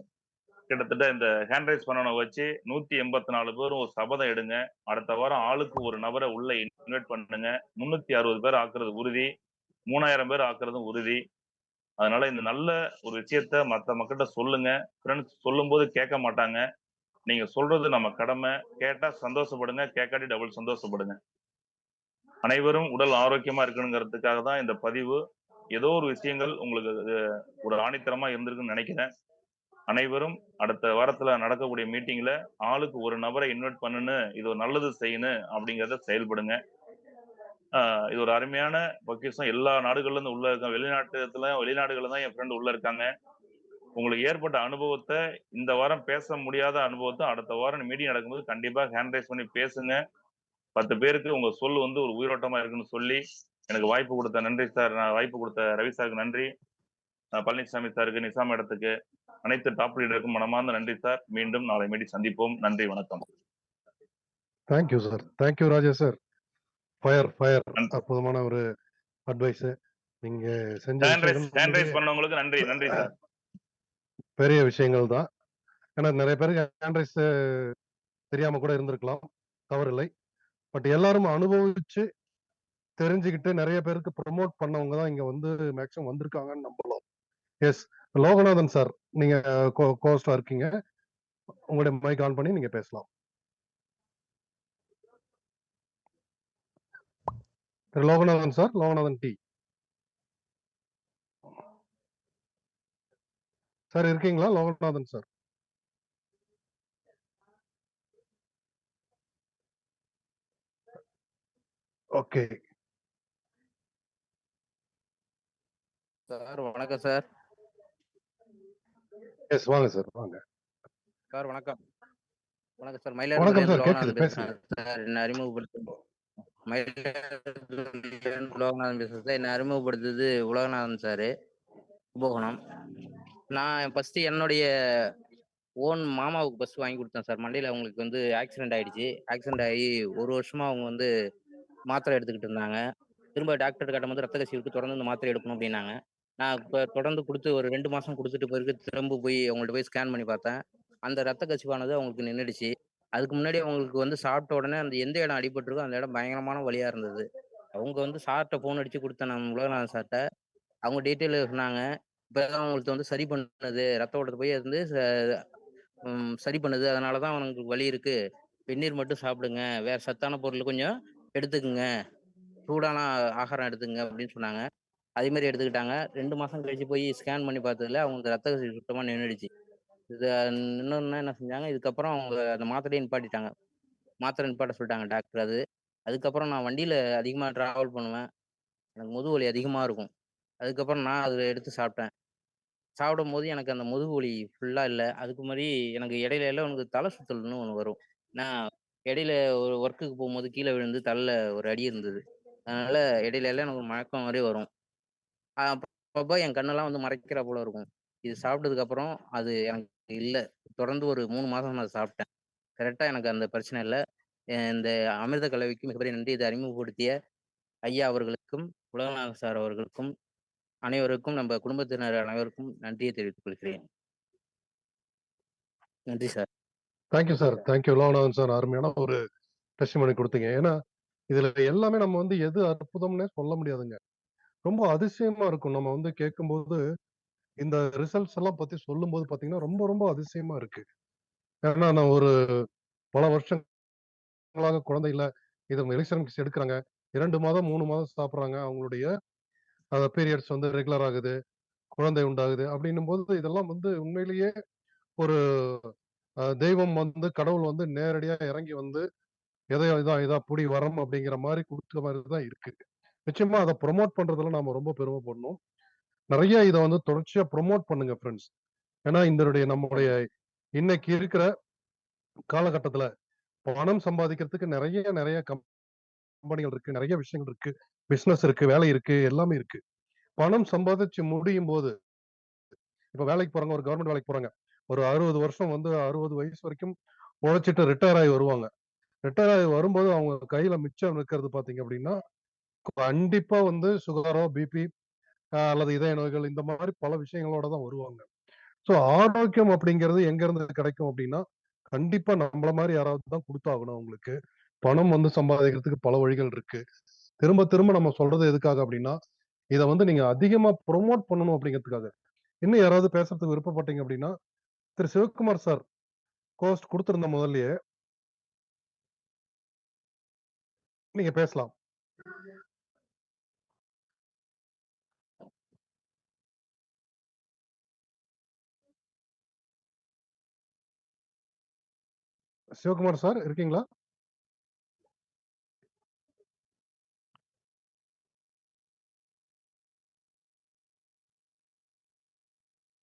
கிட்டத்தட்ட இந்த ஹேண்ட் ரைஸ் பண்ணவனை வச்சு 184 பேரும் ஒரு சபதம் எடுங்க. அடுத்த வாரம் ஆளுக்கு ஒரு நபரை உள்ள இன்வைட் பண்ணுங்க. 360 பேர் ஆக்குறது உறுதி, 3000 பேர் ஆக்குறதும் உறுதி. அதனால இந்த நல்ல ஒரு விஷயத்த மற்ற மக்கள்கிட்ட சொல்லுங்க. ஃப்ரெண்ட்ஸ் சொல்லும்போது கேட்க மாட்டாங்க. நீங்க சொல்றது நம்ம கடமை. கேட்டா சந்தோஷப்படுங்க, கேட்காட்டி டபுள் சந்தோஷப்படுங்க. அனைவரும் உடல் ஆரோக்கியமா இருக்கணுங்கிறதுக்காக தான் இந்த பதிவு. ஏதோ ஒரு விஷயங்கள் உங்களுக்கு ஒரு ஆணித்தரமா இருந்திருக்குன்னு நினைக்கிறேன். அனைவரும் அடுத்த வாரத்துல நடக்கக்கூடிய மீட்டிங்ல ஆளுக்கு ஒரு நபரை இன்வைட் பண்ணுன்னு, இது ஒரு நல்லது செய்யணும் அப்படிங்கிறத செயல்படுங்க. இது ஒரு அருமையான பொக்கிஷம். எல்லா நாடுகள்ல இருந்து உள்ள இருக்க வெளிநாடுகள்ல தான் என் ஃப்ரெண்ட் உள்ள இருக்காங்க. உங்களுக்கு ஏற்பட்ட அனுபவத்த இந்த வாரம் பேச முடியாத அனுபவத்த அடுத்த வாரம் மீட்டிங் நடக்கும்போது கண்டிப்பா ஹேண்ட் ரைஸ் பண்ணி பேசுங்க. 10 பேருக்கு உங்க சொல் வந்து ஒரு உயிரோட்டமா இருக்குன்னு சொல்லி எனக்கு வாய்ப்பு கொடுத்த நன்றி சார். வாய்ப்பு கொடுத்த ரவி சாருக்கு நன்றி. பழனிசாமி சாருக்கு, நிசாம் இடத்துக்கு, அனைத்து டாப் லீடருக்கும் மனமார்ந்த நன்றி சார். மீண்டும் நாளை மீட்டி சந்திப்போம். நன்றி, வணக்கம். Thank you sir. Thank you Rajesh sir. Fire நன்றி. அற்புதமான ஒரு அட்வைஸ். நீங்க செஞ்ச ஹேண்ட் விஷயங்கள் ரைஸ் பண்ணவங்களுக்கு நன்றி சார். பெரிய விஷயங்கள் தான். ஏன்னா நிறைய பேருக்கு ஹேண்ட் ரைஸ் தெரியாம கூட இருந்திருக்கலாம், தவறில்லை. பட் எல்லாரும் அனுபவிச்சு தெரிஞ்சுக்கிட்டு நிறைய பேருக்கு ப்ரமோட் பண்ணவங்க தான் இங்க வந்து மேக்ஸிமம் வந்திருக்காங்கன்னு நம்பலாம். எஸ், லோகநாதன் சார், நீங்க கோஸ்டா இருக்கீங்க, உங்களுடைய மைக் ஆன் பண்ணி நீங்க பேசலாம். Loganathan sir, Loganathan D sir இருக்கீங்களா? லோகநாதன் சார். ஓகே சார் வணக்கம் சார். எஸ், வாங்க சார், வாங்க சார் வணக்கம். வணக்கம் சார். வணக்கம் மயிலாடுதுறையிலிருந்து சார், கேக்குது, லோகநாதன் பேசுங்க. பேசுறேன் சார். என்ன அறிமுகப்படுத்த மயிலாடுதுறையிலிருந்து லோகநாதன் பேசுறேன் சார். என்ன அறிமுகப்படுத்துறது உலகநாதன் சார், கும்பகோணம். நான் ஃபர்ஸ்ட் என்னுடைய ஓன் மாமாவுக்கு பஸ் வாங்கி கொடுத்தேன் சார். மண்டையில் அவங்களுக்கு வந்து ஆக்சிடென்ட் ஆயிடுச்சு. ஆக்சிடென்ட் ஆகி 1 வருஷமா அவங்க வந்து மாத்திரை எடுத்துக்கிட்டு இருந்தாங்க. திரும்ப டாக்டர் காட்டும்போது ரத்த கசிவுக்கு தொடர்ந்து இந்த மாத்திரை எடுக்கணும் அப்படின்னாங்க. நான் இப்போ தொடர்ந்து கொடுத்து ஒரு 2 மாசம் கொடுத்துட்டு பிறகு திரும்ப போய் அவங்கள்ட்ட போய் ஸ்கேன் பண்ணி பார்த்தேன். அந்த ரத்த கசிவானது அவங்களுக்கு நின்றுடுச்சு. அதுக்கு முன்னாடி அவங்களுக்கு வந்து சாப்பிட்ட உடனே அந்த எந்த இடம் அடிபட்டிருக்கோ அந்த இடம் பயங்கரமான வலியா இருந்தது. அவங்க வந்து சார்கிட்ட ஃபோன் அடிச்சு கொடுத்தேன் நான் உலகநாதன் சார்கிட்ட. அவங்க டீட்டெயில் சொன்னாங்க. இப்போதான் அவங்களுக்கு வந்து சரி பண்ணுது, ரத்த ஓட்டத்தை போய் இருந்து சரி பண்ணுது. அதனால தான் அவங்களுக்கு வலி இருக்கு. வெந்நீர் மட்டும் சாப்பிடுங்க, வேற சத்தான பொருள் கொஞ்சம் எடுத்துக்குங்க, சூடான ஆகாரம் எடுத்துங்க அப்படின்னு சொன்னாங்க. அதே மாதிரி எடுத்துக்கிட்டாங்க. 2 மாசம் கழிச்சு போய் ஸ்கேன் பண்ணி பார்த்ததுல அவங்களுக்கு ரத்த கசிவு சுத்தமா நின்றுடுச்சு. இது நின்னோன்னா என்ன செஞ்சாங்க, இதுக்கப்புறம் அவங்க அந்த மாத்திரையை நிப்பாட்டிட்டாங்க. மாத்திரை நிப்பாட்ட சொல்லிட்டாங்க டாக்டர். அதுக்கப்புறம் நான் வண்டியில அதிகமா டிராவல் பண்ணுவேன். எனக்கு முதுகு வலி அதிகமா இருக்கும். அதுக்கப்புறம் நான் அதை எடுத்து சாப்பிட்டேன். சாப்பிடும்போது எனக்கு அந்த முதுகு வலி ஃபுல்லா இல்ல. அதுக்கு மாரி எனக்கு இடையில எல்லாம் எனக்கு தலை சுத்தல்னு ஒண்ணு வரும். நான் இடையில ஒரு ஒர்க்குக்கு போகும்போது கீழ விழுந்து தலையில ஒரு அடி இருந்தது. அதனால இடையில எல்லாம் எனக்கு ஒரு மயக்கம் மாரி வரும். அப்பப்ப என் கண்ணெல்லாம் வந்து மறைக்கிறா போல இருக்கும். இது சாப்பிட்டதுக்கு அப்புறம் அது எனக்கு இல்ல. தொடர்ந்து ஒரு 3 மாசம் நான் சாப்பிட்டேன். கரெக்ட்டா எனக்கு அந்த பிரச்சனை இல்ல. இந்த அமிர்த கலவைக்கு மிகப்பெரிய நன்றி. இதை அறிமுகப்படுத்திய ஐயா அவர்களுக்கும், உலகநாதன் சார் அவர்களுக்கும், அனைவருக்கும் நம்ம குடும்பத்தினர் அனைவருக்கும் நன்றியை தெரிவித்துக் கொள்கிறேன். நன்றி sir. Thank you sir, thank you Loganathan sir. அருமையான ஒரு டெஸ்டிமனி கொடுத்தீங்க. ஏன்னா இதுல எல்லாமே நம்ம வந்து எது அற்புதம்னே சொல்ல முடியாதுங்க. ரொம்ப அதிசயமா இருக்கும். நம்ம வந்து கேட்கும்போது இந்த ரிசல்ட்ஸ் எல்லாம் பத்தி சொல்லும்போது பாத்தீங்கன்னா ரொம்ப ரொம்ப அதிசயமா இருக்கு. ஏன்னா நான் ஒரு பல வருஷங்களாக குழந்தை இல்ல, இது எலிக்சர் எடுக்கிறாங்க, 2 மாதம் 3 மாதம் சாப்பிடுறாங்க, அவங்களுடைய பீரியட்ஸ் வந்து ரெகுலர் ஆகுது, குழந்தை உண்டாகுது அப்படின்னும் போது இதெல்லாம் வந்து உண்மையிலேயே ஒரு தெய்வம் வந்து கடவுள் வந்து நேரடியா இறங்கி வந்து எதையோ இதா புடி வரம் அப்படிங்கிற மாதிரி கொடுத்த மாதிரி தான் இருக்கு. நிச்சயமா அதை ப்ரொமோட் பண்றதுல நாம ரொம்ப பெருமைப்படணும். நிறைய இதை வந்து தொடர்ச்சியா ப்ரொமோட் பண்ணுங்க ஃப்ரெண்ட்ஸ். ஏன்னா இந்த நம்முடைய இன்னைக்கு இருக்கிற காலகட்டத்துல பணம் சம்பாதிக்கிறதுக்கு நிறைய நிறைய கம்பெனிகள் இருக்கு, நிறைய விஷயங்கள் இருக்கு, பிசினஸ் இருக்கு, வேலை இருக்கு, எல்லாமே இருக்கு. பணம் சம்பாதிச்சு முடியும் போது இப்ப வேலைக்கு போறாங்க, ஒரு கவர்மெண்ட் வேலைக்கு போறாங்க, ஒரு 60 வருஷம் வந்து 60 வயசு வரைக்கும் உழைச்சிட்டு ரிட்டையர் ஆகி வருவாங்க. ரிட்டையர் ஆகி வரும்போது அவங்க கையில மிச்சம் இருக்கிறது பாத்தீங்க அப்படின்னா கண்டிப்பா வந்து சுகரோ பிபி அல்லது இதய நோய்கள் இந்த மாதிரி பல விஷயங்களோட தான் வருவாங்க. சோ ஆரோக்கியம் அப்படிங்கிறது எங்க இருந்து கிடைக்கும் அப்படின்னா கண்டிப்பா நம்மள மாதிரி யாராவது தான் கொடுத்தாகணும் அவங்களுக்கு. பணம் வந்து சம்பாதிக்கிறதுக்கு பல வழிகள் இருக்கு. திரும்ப திரும்ப நம்ம சொல்றது எதுக்காக அப்படின்னா இதை வந்து நீங்க அதிகமா ப்ரொமோட் பண்ணணும் அப்படிங்கிறதுக்காக. இன்னும் யாராவது பேசுறதுக்கு விருப்பப்பட்டீங்க அப்படின்னா திரு சிவகுமார் சார் கோஸ்ட் கொடுத்திருந்த முதல்லயே நீங்க பேசலாம். சிவகுமார் சார் இருக்கீங்களா?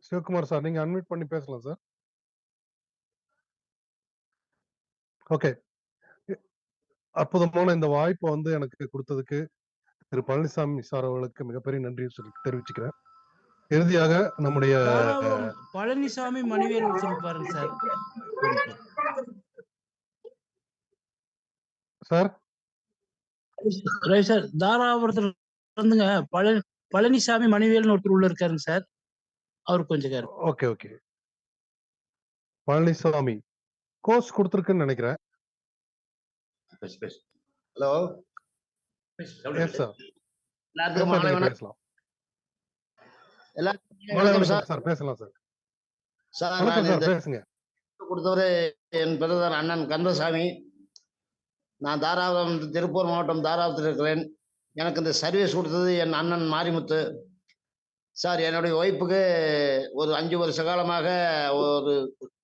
சிவகுமார் சார் நீங்க அன்மியூட் பண்ணி பேசலாம் சார். ஓகே, அற்புதமான இந்த வாய்ப்பை வந்து எனக்கு கொடுத்ததுக்கு திரு பழனிசாமி சார் அவர்களுக்கு மிகப்பெரிய நன்றி தெரிவிச்சுக்கிறேன். இறுதியாக நம்முடைய தாராபுரம் பழனிசாமி மணிவேல் வச்சிருப்பாருங்க சார். சார் சார் தாராபுரத்துல இருந்துங்க பழனிசாமி மணிவேல்னு ஒருத்தர் உள்ள இருக்காருங்க சார். அவர் கொஞ்சம் ஓகே ஓகே, பழனிசாமி கோர்ஸ் கொடுத்துருக்குன்னு நினைக்கிறேன். ஹலோ எஸ் சார், எல்லாத்துக்கும் மாலை வணக்கம். பேசலாம். எல்லாத்துக்கும் சார் பேசலாம் சார். சார் வணக்கம் நான் சார், இந்த பேசுங்க. கொடுத்தவரு என் பிரதர் அண்ணன் கந்தசாமி. நான் தாராபுரம் திருப்பூர் மாவட்டம் தாராபுரத்தில் இருக்கிறேன். எனக்கு இந்த சர்வீஸ் கொடுத்தது என் அண்ணன் மாரிமுத்து சார். என்னுடைய ஒய்ஃபுக்கு ஒரு 5 வருஷ காலமாக ஒரு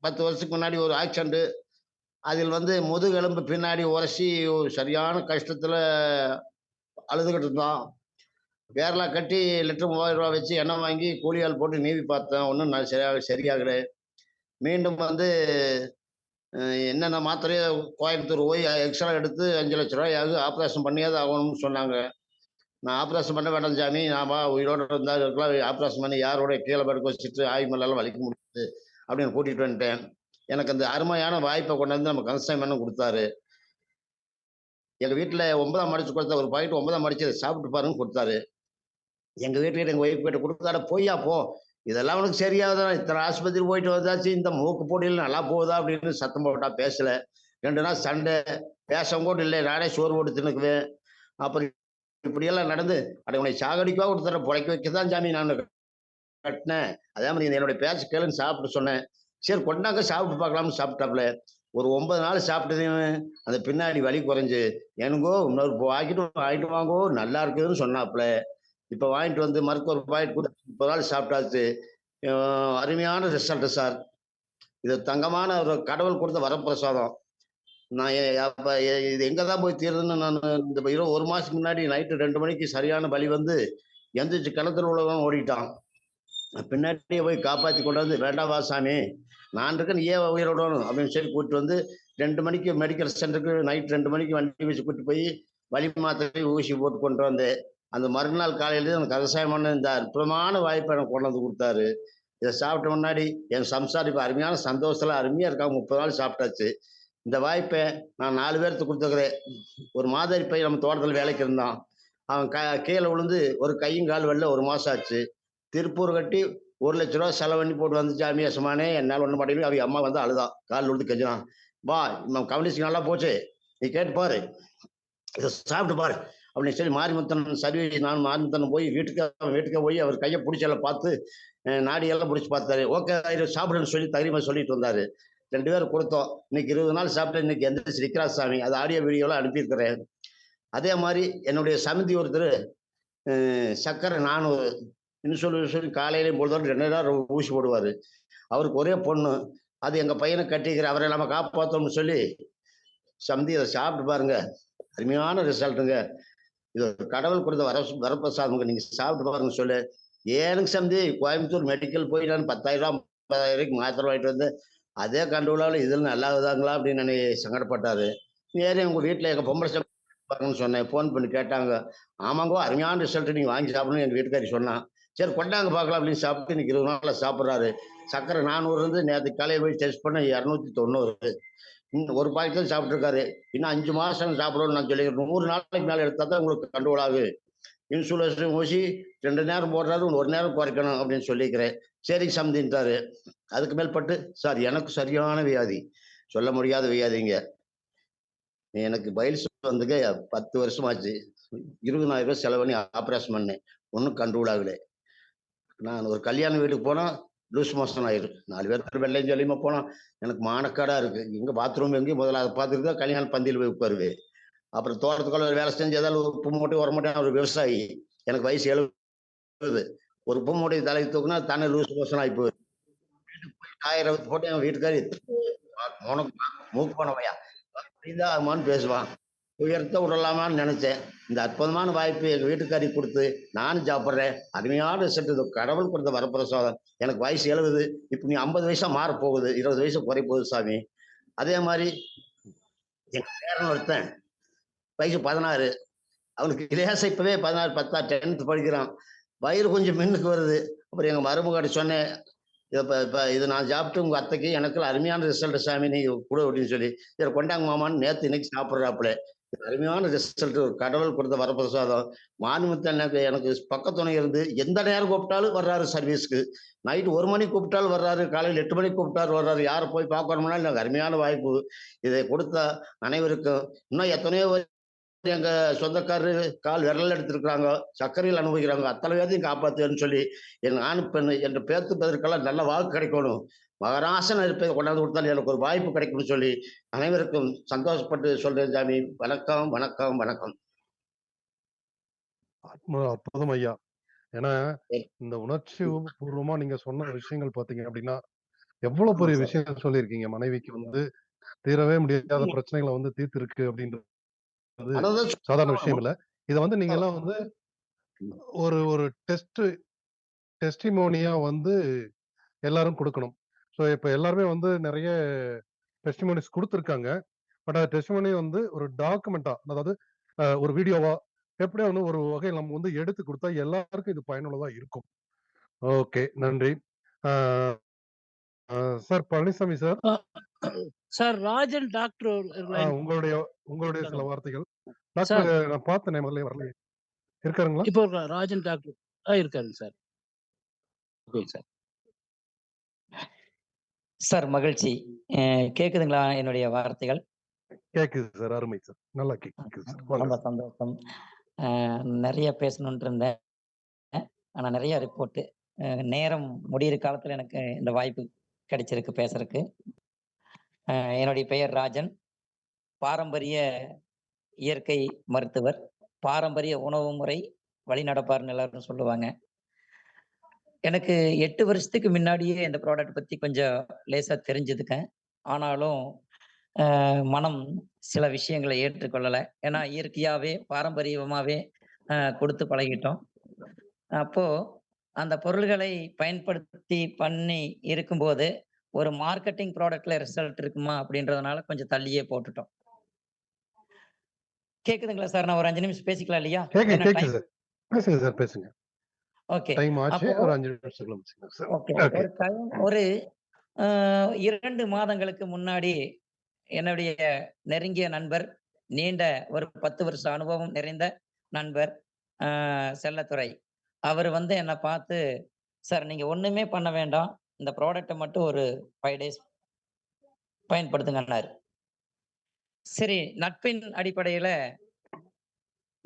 10 வருஷத்துக்கு முன்னாடி ஒரு ஆக்சிடென்ட். அதில் வந்து முதுகெலும்பு பின்னாடி உரசி ஒரு சரியான கஷ்டத்தில் அழுதுகிட்டு இருந்தோம். வேறலாம் கட்டி லிட்டர் 3000 ரூபா வச்சு எண்ணெய் வாங்கி கூலியால் போட்டு நீவி பார்த்தேன். ஒன்றும் நான் சரியாகலை. மீண்டும் வந்து என்னென்ன மாத்திரையை கோயம்புத்தூர் போய் எக்ஸ்ரே எடுத்து 5 லட்ச ரூபாய் ஆகுது, ஆப்ரேஷன் பண்ணியாவது ஆகணும்னு சொன்னாங்க. நான் ஆப்ரேஷன் பண்ண வேண்டாம் சாமி, நாம உயிரோடு இருந்தால் இருக்கலாம், ஆப்ரேஷன் பண்ணி யாரோட கீழே படுக்க வச்சுட்டு ஆயுமெல்லாம் வலிக்க முடியாது அப்படின்னு கூட்டிகிட்டு வந்துட்டேன். எனக்கு அந்த அருமையான வாய்ப்பை கொண்டு வந்து நம்ம கன்சைன்மெண்ட் கொடுத்தாரு. எங்கள் வீட்டில் 9ஆம் மடிச்சு கொடுத்த ஒரு பாக்கெட் 9ஆம் மடிச்சு அதை சாப்பிட்டு பாருன்னு கொடுத்தாரு. எங்கள் வீட்டில் எங்கள் ஒய்ஃப் கிட்ட கொடுத்தாரு, போய்யா போ, இதெல்லாம் உனக்கு சரியாகுதா, இத்தனை ஆஸ்பத்திரி போயிட்டு வந்தாச்சு, இந்த மூக்கு போட்டியில் நல்லா போகுதா அப்படின்னு சத்தம் போட்டா பேசல. 2 நாள் சண்டை, பேசவும் கூட இல்லை, நானே சோறு போட்டு தின்னுக்குவேன். அப்புறம் இப்படியெல்லாம் நடந்து அட உன்னை சாகடிக்கவா கொடுத்துற, புழைக்க வைக்கதான் சாமி நான் கட்டினேன். அதே மாதிரி என்னுடைய பேச கேளுன்னு சாப்பிட்டு சொன்னேன். சரி கொண்டாங்க சாப்பிட்டு பார்க்கலாம்னு சாப்பிட்டாப்புல. ஒரு 9 நாள் சாப்பிட்டதையும் அந்த பின்னாடி வலி குறைஞ்சு எனக்கோ இன்னொரு வாங்கிட்டு வாங்கோ நல்லா இருக்குதுன்னு சொன்னாப்புல. இப்போ வாங்கிட்டு வந்து மருத்துவர் பாக்கெட் கொடுத்து 30 நாள் சாப்பிட்டாச்சு. அருமையான ரிசல்ட் சார். இது தங்கமான ஒரு கடவுள் கொடுத்த வரப்பிரசாதம். நான் இது எங்கே தான் போய் தீருதுன்னு நான் இந்த 1 மாதத்துக்கு முன்னாடி நைட்டு 2 மணிக்கு சரியான வலி வந்து எந்திரிச்சு கிணத்துல உள்ளவன் ஓடிட்டான். பின்னாடியே போய் காப்பாற்றி கொண்டாந்து வேண்டாவா சாமி நான் இருக்கேன், ஏன் உயிரோடணும் அப்படின்னு சொல்லி கூப்பிட்டு வந்து 2 மணிக்கு மெடிக்கல் சென்டருக்கு நைட் 2 மணிக்கு வண்டி வச்சு கூப்பிட்டு போய் வலி மாத்திரை ஊசி போட்டு கொண்டு வந்தேன். அந்த மறுநாள் காலையிலேயே எனக்கு விவசாயமான இந்த அற்புதமான வாய்ப்பை எனக்கு கொண்டு வந்து கொடுத்தாரு. இதை சாப்பிட்ட முன்னாடி என் சம்சாரம் இப்போ அருமையான சந்தோஷத்துல அருமையாக இருக்காங்க. 30 நாள் சாப்பிட்டாச்சு. இந்த வாய்ப்பை நான் 4 பேர்த்து கொடுத்துக்கிறேன். ஒரு மாதரி பையன் நம்ம தோட்டத்தில் வேலைக்கு இருந்தான். அவன் கீழே விழுந்து ஒரு கையும் கால் வெளில 1 மாதம் ஆச்சு. திருப்பூர் கட்டி 1 லட்ச ரூபா செலவு பண்ணி போட்டு வந்து சாமி யசமானே என்னால் ஒன்றும் மாட்டேங்குது. அவங்க அம்மா வந்து அழுதான், கால் விழுந்து கெஞ்சினான், வா நம்ம கவனிச்சு நல்லா போச்சு, நீ கேட்டு பாரு, இதை சாப்பிட்டு பாரு அப்படின்னு சொல்லி மாரிமுத்தன் சரி நான் மாரிமுத்தன் போய் வீட்டுக்கே போய் அவர் கையை பிடிச்செல்லாம் பார்த்து நாடியெல்லாம் பிடிச்சி பார்த்தாரு. ஓகே சாப்பிடுன்னு சொல்லி தைரியமாக சொல்லிட்டு வந்தாரு. 2 பேரும் கொடுத்தோம். இன்னைக்கு 20 நாள் சாப்பிட்டு இன்னைக்கு எந்திரிச்சு நிற்கிறா சாமி. அது ஆடியோ வீடியோலாம் அனுப்பியிருக்கிறேன். அதே மாதிரி என்னுடைய சமிதி ஒருத்தர் சக்கரை 400 இன்சுலின் காலையிலையும் பொழுதோடு 2 நேரம் ஊசி போடுவார். அவருக்கு ஒரே பொண்ணு, அது எங்கள் பையனை கட்டிக்கிற, அவரை நம்ம காப்பாற்றோம்னு சொல்லி சமிதி அதை சாப்பிட்டு பாருங்க, அருமையான ரிசல்ட்டுங்க. இது கடவுள் கொடுத்த வரப்பிரசாதமுங்க, நீங்கள் சாப்பிட்டு பாருங்க சொல்லு. ஏனுங்க சமிதி கோயம்புத்தூர் மெடிக்கல் போய் நான் 10,000 ரூபா 50,000 மாத்திரை வாங்கிட்டு வந்து அதே கண்டுவிழாவில் இதில் நல்லா இருக்குதாங்களா அப்படின்னு நினை சங்கடப்பட்டாரு. நேரே உங்கள் வீட்டில் எங்கள் பொம்பளை பாருங்கன்னு சொன்னேன். ஃபோன் பண்ணி கேட்டாங்க. ஆமாங்கோ அருமையான ரிசல்ட் நீங்கள் வாங்கி சாப்பிடணும்னு எங்கள் வீட்டுக்காரி சொன்னான். சரி கொண்டாங்க பார்க்கலாம் அப்படின்னு சாப்பிட்டு இன்னைக்கு 20 நாளில் சாப்பிட்றாரு. சக்கரை 400 இருந்து நேற்று காலையில் போய் டெஸ்ட் பண்ண 290. இன்னும் ஒரு பாக்கெட் தான் சாப்பிட்ருக்காரு. இன்னும் 5 மாதம் சாப்பிடணும்னு நான் சொல்லிக்கிறேன். 100 நாளைக்கு மேலே எடுத்தால் தான் உங்களுக்கு கண்ட்ரோல் ஆகுது. இன்சுலின் ஊசி 2 நேரம் போடுறாரு, 1 நேரம் குறைக்கணும் அப்படின்னு சொல்லிக்கிறேன். சரி சம்தின்ட்டாரு. அதுக்கு மேல்பட்டு சார் எனக்கு சரியான வியாதி, சொல்ல முடியாத வியாதிங்க. எனக்கு பைல்ஸ் வந்துங்க 10 வருஷமாச்சு. 20,000 ரூபாய் செலவு பண்ணி ஆப்ரேஷன் பண்ணேன். ஒன்றும் கண்ட்ரோல் ஆகலை. நான் ஒரு கல்யாண வீட்டுக்கு போனால் லூஸ் மோஷன் ஆயிடும். 4 பேர் வெள்ளையும் சொல்லியுமா போனால் எனக்கு மானக்காடாக இருக்குது. எங்கே பாத்ரூம் எங்கேயும் முதல்ல அதை பார்த்துட்டு தான் கல்யாண பந்தியில் போய் உட்காருவேன். அப்புறம் தோட்டத்துக்குள்ள வேலை செஞ்சு ஏதாவது உப்பு மூட்டை உர மூட்டை ஒரு விவசாயி. எனக்கு வயசு 70. ஒரு உப்பு மூட்டை தலைக்கு தூக்குனா தானே லூஸ் மோஷன் ஆகி போகுது. 1000 போட்டு என் வீட்டுக்காரி உனக்கு மூக்கு போனவையா இதாகுமான்னு பேசுவான். உயர்த்த விடலாமான்னு நினைச்சேன். இந்த அற்புதமான வாய்ப்பு எங்க வீட்டுக்காரி கொடுத்து நானும் சாப்பிட்றேன். அருமையான ரிசல்ட். இது கடவுள் கொடுத்த வரப்பிரசாதம். எனக்கு வயசு 70. இப்போ நீ 50 வயசா மாற போகுது. 20 வயசு குறைய போகுது சாமி. அதே மாதிரி என் பேரன் ஒருத்தன் வயசு 16. அவனுக்கு இளையாசை இப்பவே 16 10 10th படிக்கிறான். வயிறு கொஞ்சம் மின்னுக்கு வருது. அப்புறம் எங்க மருமகிட்ட சொன்னேன், இது நான் சாப்பிட்டு உங்க அத்தைக்கு எனக்கு அருமையான ரிசல்ட் சாமி நீ கொடு அப்படின்னு சொல்லி, சரி கொண்டாங்க மாமான்னு நேத்து இன்னைக்கு சாப்பிட்றாப்புல. அருமையான ரிசல்ட். ஒரு கடவுள் கொடுத்த வரப்பிரசாதம். மானுமத்தை எனக்கு பக்கத்துணை இருந்து எந்த நேரம் கூப்பிட்டாலும் வர்றாரு சர்வீஸ்க்கு. நைட்டு 1 மணிக்கு கூப்பிட்டாலும் வர்றாரு, காலையில் 8 மணிக்கு கூப்பிட்டாலும் வர்றாரு. யாரை போய் பார்க்கணும்னா எனக்கு அருமையான வாய்ப்பு. இதை கொடுத்த அனைவருக்கும் இன்னும் எத்தனையோ எங்க சொந்தக்காரரு கால் விரல் எடுத்திருக்கிறாங்க, சர்க்கரையில் அனுபவிக்கிறாங்க. அத்தனை பேரையும் காப்பாத்துன்னு சொல்லி என் ஆண் பெண் என்று பேத்துப்பதற்கெல்லாம் நல்ல வாக்கு கிடைக்கணும். மகராசன் இருப்பதை கொண்டாந்து கொடுத்தால் எனக்கு ஒரு வாய்ப்பு கிடைக்கும்னு சொல்லி அனைவருக்கும் சந்தோஷப்பட்டு சொல்றேன் சாமி. வணக்கம் வணக்கம் வணக்கம். அற்புதம் ஐயா. ஏன்னா இந்த உணர்ச்சி பூர்வமா நீங்க சொன்ன விஷயங்கள் பாத்தீங்க அப்படின்னா எவ்வளவு பெரிய விஷயம் சொல்லியிருக்கீங்க. மனைவிக்கு வந்து தீரவே முடியாத பிரச்சனைகளை வந்து தீர்த்து இருக்கு அப்படின்றது சாதாரண விஷயம் இல்ல. இத வந்து நீங்க எல்லாம் வந்து ஒரு ஒரு டெஸ்டிமோனியா வந்து எல்லாரும் கொடுக்கணும். ஸோ இப்ப எல்லாருமே வந்து நிறைய டெஸ்டிமோனிஸ் கொடுத்துருக்காங்க. பட் அந்த டெஸ்டிமோனி வந்து ஒரு டாக்குமெண்டா, அதாவது ஒரு வீடியோவா எப்படியோ வந்து ஒரு வகையில் நம்ம வந்து எடுத்து கொடுத்தா எல்லாருக்கும் இது பயனுள்ளதா இருக்கும். ஓகே, நன்றி. Sir Palaniswami sir. Sir Rajan doctor உங்களுடைய சில வார்த்தைகள். டாக்டர் நான் பார்த்தேன் முதல்ல வரல இருக்காருங்களா? இப்போ ராஜன் டாக்டர் இருக்காருங்க சார். Okay sir. சார் மகிழ்ச்சி. கேக்குதுங்களா என்னுடைய வார்த்தைகள்? கேக்குது சார். அருமை சார். நல்லா கேக்குது சார். ரொம்ப சந்தோஷம். நிறைய பேசணும்னு இருந்தேன். ஆனா நிறைய ரிப்போர்ட் நேரம் முடியிற காலத்துல எனக்கு இந்த வாய்ப்பு கிடைச்சிருக்கு பேசுறதுக்கு. என்னுடைய பெயர் ராஜன். பாரம்பரிய இயற்கை மருத்துவர், பாரம்பரிய உணவு முறை வழிநடப்பார்னு எல்லாரும் சொல்லுவாங்க. எனக்கு 8 வருஷத்துக்கு முன்னாடியே இந்த ப்ராடக்ட் பத்தி கொஞ்சம் லேசா தெரிஞ்சதுக்கேன். ஆனாலும் மனம் சில விஷயங்களை ஏற்றுக்கொள்ளலை. ஏன்னா இயற்கையாவே பாரம்பரியமாவே கொடுத்து பழகிட்டோம். அப்போ அந்த பொருள்களை பயன்படுத்தி பண்ணி இருக்கும்போது ஒரு மார்க்கெட்டிங் ப்ராடக்ட்ல ரிசல்ட் இருக்குமா அப்படின்றதுனால கொஞ்சம் தள்ளியே போட்டுட்டோம். கேக்குதுங்களா சார்? நான் ஒரு 5 நிமிஷம் பேசிக்கலாம் இல்லையா? பேசுங்க சார், பேசுங்க. ஓகே. டைம் ஆச்சு. ஒரு 5 நிமிஷம். ஓகே. ஒரு 2 மாதங்களுக்கு முன்னாடி என்னுடைய நெருங்கிய நண்பர், நீண்ட ஒரு 10 வருஷ அனுபவம் நிறைந்த நண்பர் செல்லத்துறை, அவர் வந்து என்னை பார்த்து, சார் நீங்க ஒண்ணுமே பண்ண வேண்டாம், இந்த ப்ராடக்டை மட்டும் ஒரு 5 days பயன்படுத்துங்கன்னாரு. சரி, நட்பின் அடிப்படையில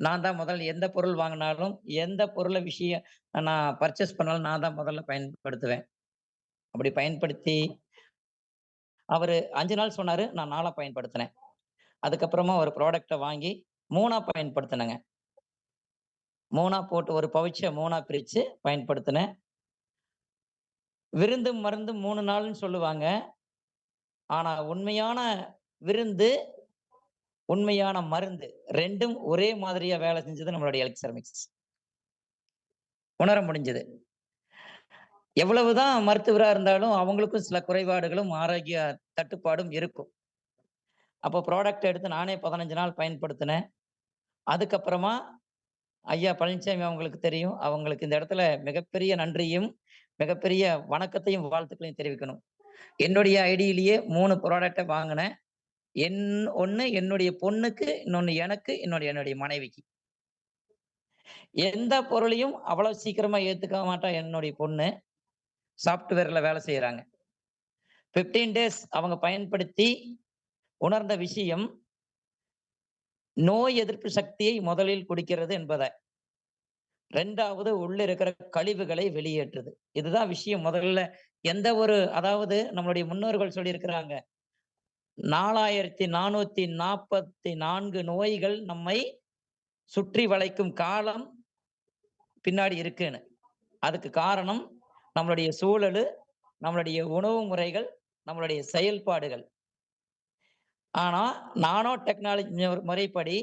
நான் தான் முதல்ல எந்த பொருள் வாங்கினாலும், எந்த பொருளை விஷயம் நான் பர்ச்சேஸ் பண்ணாலும் நான் தான் முதல்ல பயன்படுத்துவேன். அப்படி பயன்படுத்தி அவரு 5 நாள் சொன்னாரு, நான் 4 பயன்படுத்தினேன். அதுக்கப்புறமா ஒரு ப்ராடக்டை வாங்கி 3 பயன்படுத்தினேங்க. 3 போட்டு ஒரு பவுச்சை 3 பிரிச்சு பயன்படுத்தினேன். விருந்து மருந்து 3 நாள்னு சொல்லுவாங்க. ஆனா உண்மையான விருந்து, உண்மையான மருந்து 2ம் ஒரே மாதிரியா வேலை செஞ்சது நம்மளுடைய எலிக்சர் மிக்ஸ். உணர முடிஞ்சது. எவ்வளவுதான் மருத்துவரா இருந்தாலும் அவங்களுக்கும் சில குறைபாடுகளும் ஆரோக்கிய தட்டுப்பாடும் இருக்கும். அப்போ ப்ராடக்ட் எடுத்து நானே 15 நாள் பயன்படுத்தினேன். அதுக்கப்புறமா ஐயா பழனிசாமி அவங்களுக்கு தெரியும், அவங்களுக்கு இந்த இடத்துல மிகப்பெரிய நன்றியும் மிகப்பெரிய வணக்கத்தையும் வாழ்த்துக்களையும் தெரிவிக்கணும். என்னுடைய ஐடியிலேயே 3 ப்ராடக்டை வாங்கினேன். ஒண்ணு என்னுடைய பொண்ணுக்கு, இன்னொன்னு எனக்கு, என்னுடைய மனைவிக்கு. எந்த பொருளையும் அவ்வளவு சீக்கிரமா ஏத்துக்க மாட்டா என்னுடைய பொண்ணு. சாப்ட்வேர்ல வேலை செய்யறாங்க. 15 days அவங்க பயன்படுத்தி உணர்ந்த விஷயம், நோய் எதிர்ப்பு சக்தியை முதலில் கொடுக்கிறது என்பதை, 2வது உள்ள இருக்கிற கழிவுகளை வெளியேற்றுது. இதுதான் விஷயம். முதல்ல எந்த ஒரு, அதாவது நம்மளுடைய முன்னோர்கள் சொல்லியிருக்கிறாங்க, 4444 நோய்கள் நம்மை சுற்றி வளைக்கும் காலம் பின்னாடி இருக்குன்னு. அதுக்கு காரணம் நம்மளுடைய சூழல், நம்மளுடைய உணவு முறைகள், நம்மளுடைய செயல்பாடுகள். ஆனா நானோ டெக்னாலஜி முறைப்படி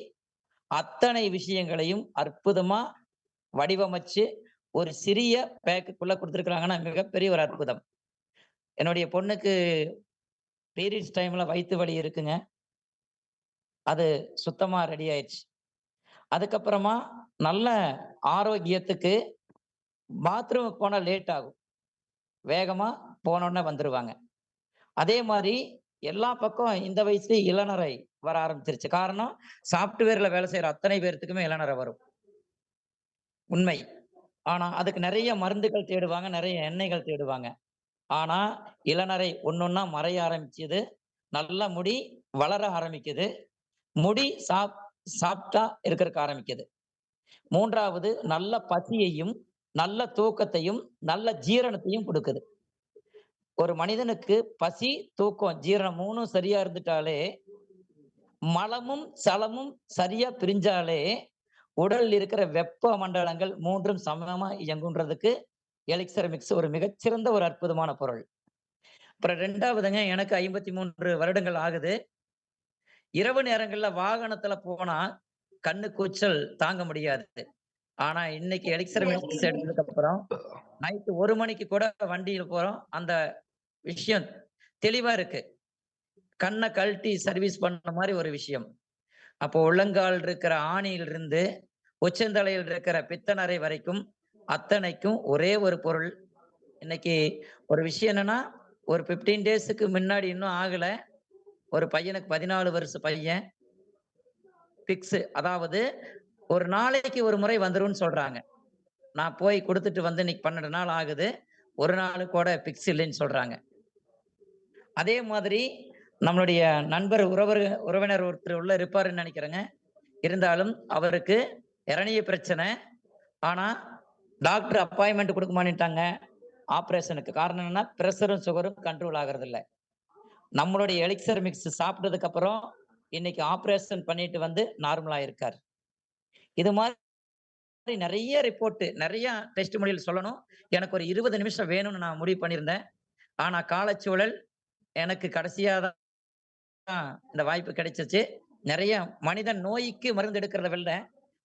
அத்தனை விஷயங்களையும் அற்புதமா வடிவமைச்சு ஒரு சிறிய பேக்குக்குள்ள கொடுத்துருக்காங்கன்னா மிகப்பெரிய ஒரு அற்புதம். என்னுடைய பொண்ணுக்கு பீரியட்ஸ் டைம்ல வயிற்று வலி இருக்குங்க. அது சுத்தமா ரெடி ஆயிடுச்சு. அதுக்கப்புறமா நல்ல ஆரோக்கியத்துக்கு பாத்ரூமுக்கு போனா லேட் ஆகும். வேகமா போனோன்னே வந்துருவாங்க. அதே மாதிரி எல்லா பக்கம் இந்த வயசுல இளநரை வர ஆரம்பிச்சிருச்சு. காரணம் சாப்ட்வேர்ல வேலை செய்யற அத்தனை பேர்த்துக்குமே இளநரை வரும். உண்மை. ஆனா அதுக்கு நிறைய மருந்துகள் தேடுவாங்க, நிறைய எண்ணெய்கள் தேடுவாங்க. ஆனா இளநரை ஒன்னொன்னா மறைய ஆரம்பிச்சது. நல்ல முடி வளர ஆரம்பிக்குது. முடி சாப்பிட்டா இருக்கிறதுக்கு ஆரம்பிக்குது. 3வது நல்ல பசியையும், நல்ல தூக்கத்தையும், நல்ல ஜீரணத்தையும் கொடுக்குது. ஒரு மனிதனுக்கு பசி, தூக்கம், ஜீரணம் 3ம் சரியா இருந்துட்டாலே, மலமும் சலமும் சரியா பிரிஞ்சாலே உடலில் இருக்கிற வெப்ப மண்டலங்கள் 3ம் சமமா இயங்குன்றதுக்கு எலிக்சர் மிக்ஸ் ஒரு மிகச்சிறந்த ஒரு அற்புதமான பொருள். அப்புறம் 2வதுங்க, எனக்கு 53 வருடங்கள் ஆகுது. இரவு நேரங்கள்ல வாகனத்துல போனா கண்ணு கூச்சல் தாங்க முடியாது. ஆனா இன்னைக்கு எலிக்சர் மிக்ஸ் எடுத்ததுக்கு அப்புறம் நைட்டு 1 மணிக்கு கூட வண்டியில போறோம். அந்த விஷயம் தெளிவா இருக்கு. கண்ணை கழட்டி சர்வீஸ் பண்ண மாதிரி ஒரு விஷயம். அப்போ உள்ளங்கால் இருக்கிற ஆணியிலிருந்து உச்சந்தலையில் இருக்கிற பித்தநரை வரைக்கும் அத்தனைக்கும் ஒரே ஒரு பொருள். இன்னைக்கு ஒரு விஷயம் என்னன்னா, ஒரு 15 டேஸுக்கு முன்னாடி இன்னும் ஆகல. ஒரு பையனுக்கு 14 வருஷ பையன் பிக்ஸ், அதாவது ஒரு நாளைக்கு ஒரு முறை வந்துரும்னு சொல்றாங்க. நான் போய் கொடுத்துட்டு வந்து இன்னைக்கு 12 நாள் ஆகுது. ஒரு நாள் கூட பிக்ஸ் இல்லைன்னு சொல்றாங்க. அதே மாதிரி நம்மளுடைய நண்பர் உறவினர் ஒருத்தர் உள்ள இருப்பாருன்னு நினைக்கிறேங்க. இருந்தாலும் அவருக்கு இரணீய பிரச்சனை. ஆனா டாக்டர் அப்பாயின்மெண்ட் கொடுக்க மாட்டேன்ட்டாங்க ஆபரேஷனுக்கு. காரணம் என்னன்னா, பிரஷரும் சுகரும் கண்ட்ரோல் ஆகிறது இல்லை. நம்மளுடைய எலிக்சர் மிக்ஸ் சாப்பிட்டதுக்கு அப்புறம் இன்னைக்கு ஆபரேஷன் பண்ணிட்டு வந்து நார்மலா இருக்காரு. இது மாதிரி நிறைய ரிப்போர்ட், நிறைய டெஸ்ட் மொழியில் சொல்லணும். எனக்கு ஒரு 20 நிமிஷம் வேணும்னு நான் முடிவு பண்ணியிருந்தேன். ஆனா காலச்சூழல் எனக்கு கடைசியா தான் இந்த வாய்ப்பு கிடைச்சிச்சு. நிறைய மனிதன் நோய்க்கு மருந்து எடுக்கிறத விட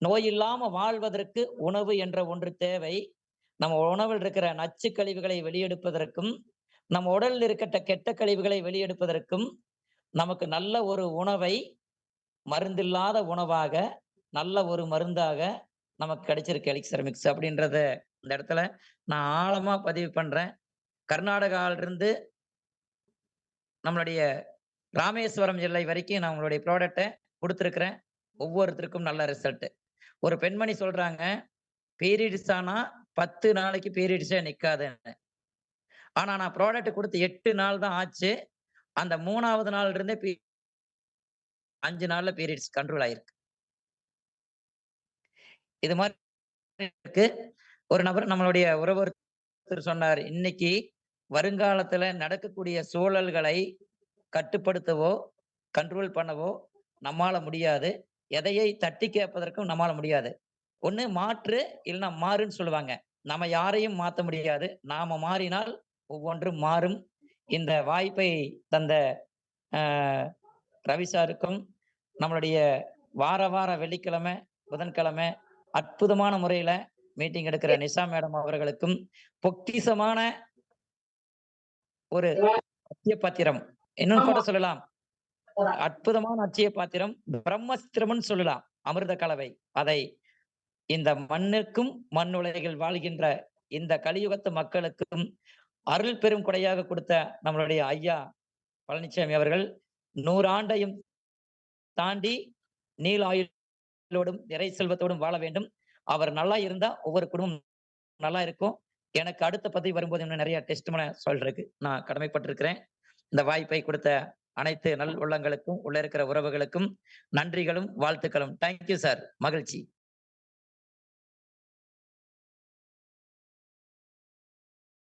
நோய் இல்லாம வாழ்வதற்கு உணவு என்ற ஒன்று தேவை. நம்ம உணவில் இருக்கிற நச்சு கழிவுகளை வெளியெடுப்பதற்கும், நம்ம உடலில் இருக்கிற கெட்ட கழிவுகளை வெளியெடுப்பதற்கும் நமக்கு நல்ல ஒரு உணவை மருந்தில்லாத உணவாக, நல்ல ஒரு மருந்தாக நமக்கு கிடைச்சிருக்கு எலிக்சர் மிக்ஸ் அப்படின்றத இந்த இடத்துல நான் ஆழமா பதிவு பண்றேன். கர்நாடகாவிலிருந்து நம்மளுடைய ராமேஸ்வரம் எல்லை வரைக்கும் நான் உங்களுடைய ப்ராடக்ட்டை கொடுத்துருக்கிறேன். ஒவ்வொருத்தருக்கும் நல்ல ரிசல்ட். ஒரு பெண்மணி சொல்றாங்க, பீரியட்ஸ் ஆனா 10 நாளைக்கு பீரியட்ஸே நிக்காதுன்னு. ஆனா நான் ப்ராடக்ட் கொடுத்து 8 நாள் தான் ஆச்சு. அந்த 3வது நாள்ல இருந்தே 5 நாள்ல பீரியட்ஸ் கண்ட்ரோல் ஆயிருக்கு. இது மாதிரி இருக்கு. ஒரு நபர் நம்மளுடைய உறவு சொன்னார், இன்னைக்கு வருங்காலத்துல நடக்கக்கூடிய சூழல்களை கட்டுப்படுத்தவோ கண்ட்ரோல் பண்ணவோ நம்மால முடியாது. எதையை தட்டி கேட்பதற்கும் நம்மால முடியாது. ஒண்ணு மாற்று, இல்லைன்னா மாறுன்னு சொல்லுவாங்க. நம்ம யாரையும் மாத்த முடியாது. நாம மாறினால் ஒவ்வொன்றும் மாறும். இந்த வாய்ப்பை தந்த ரவி சாருக்கும், நம்மளுடைய வார வெள்ளிக்கிழமை, புதன்கிழமை அற்புதமான முறையில மீட்டிங் எடுக்கிற நிஷா மேடம் அவர்களுக்கும், பொக்கிசமான ஒரு அட்சய பாத்திரம், இன்னும் கூட சொல்லலாம், அற்புதமான அட்சய பாத்திரம், பிரம்மஸ்திரம்னு சொல்லலாம், அமிர்த கலவை. அதை இந்த மண்ணுக்கும் மண்ணுலகில் வாழ்கின்ற இந்த கலியுகத்து மக்களுக்கும் அருள் பெரும் கொடையாக கொடுத்த நம்மளுடைய ஐயா பழனிசாமி அவர்கள் 100 ஆண்டையும் தாண்டி நீல ஆயுளோடும் நிறை செல்வத்தோடும் வாழ வேண்டும். அவர் நல்லா இருந்தா ஒவ்வொரு குடும்பம் நல்லா இருக்கும். எனக்கு அடுத்த பதிவு வரும்போது இன்னும் நிறைய டெஸ்ட் சொல்றதுக்கு நான் கடமைப்பட்டிருக்கிறேன். இந்த வாய்ப்பை கொடுத்த அனைத்து நல் உள்ளங்களுக்கும், உள்ள இருக்கிற உறவுகளுக்கும் நன்றிகளும் வாழ்த்துக்களும். Thank you sir. மகிழ்ச்சி.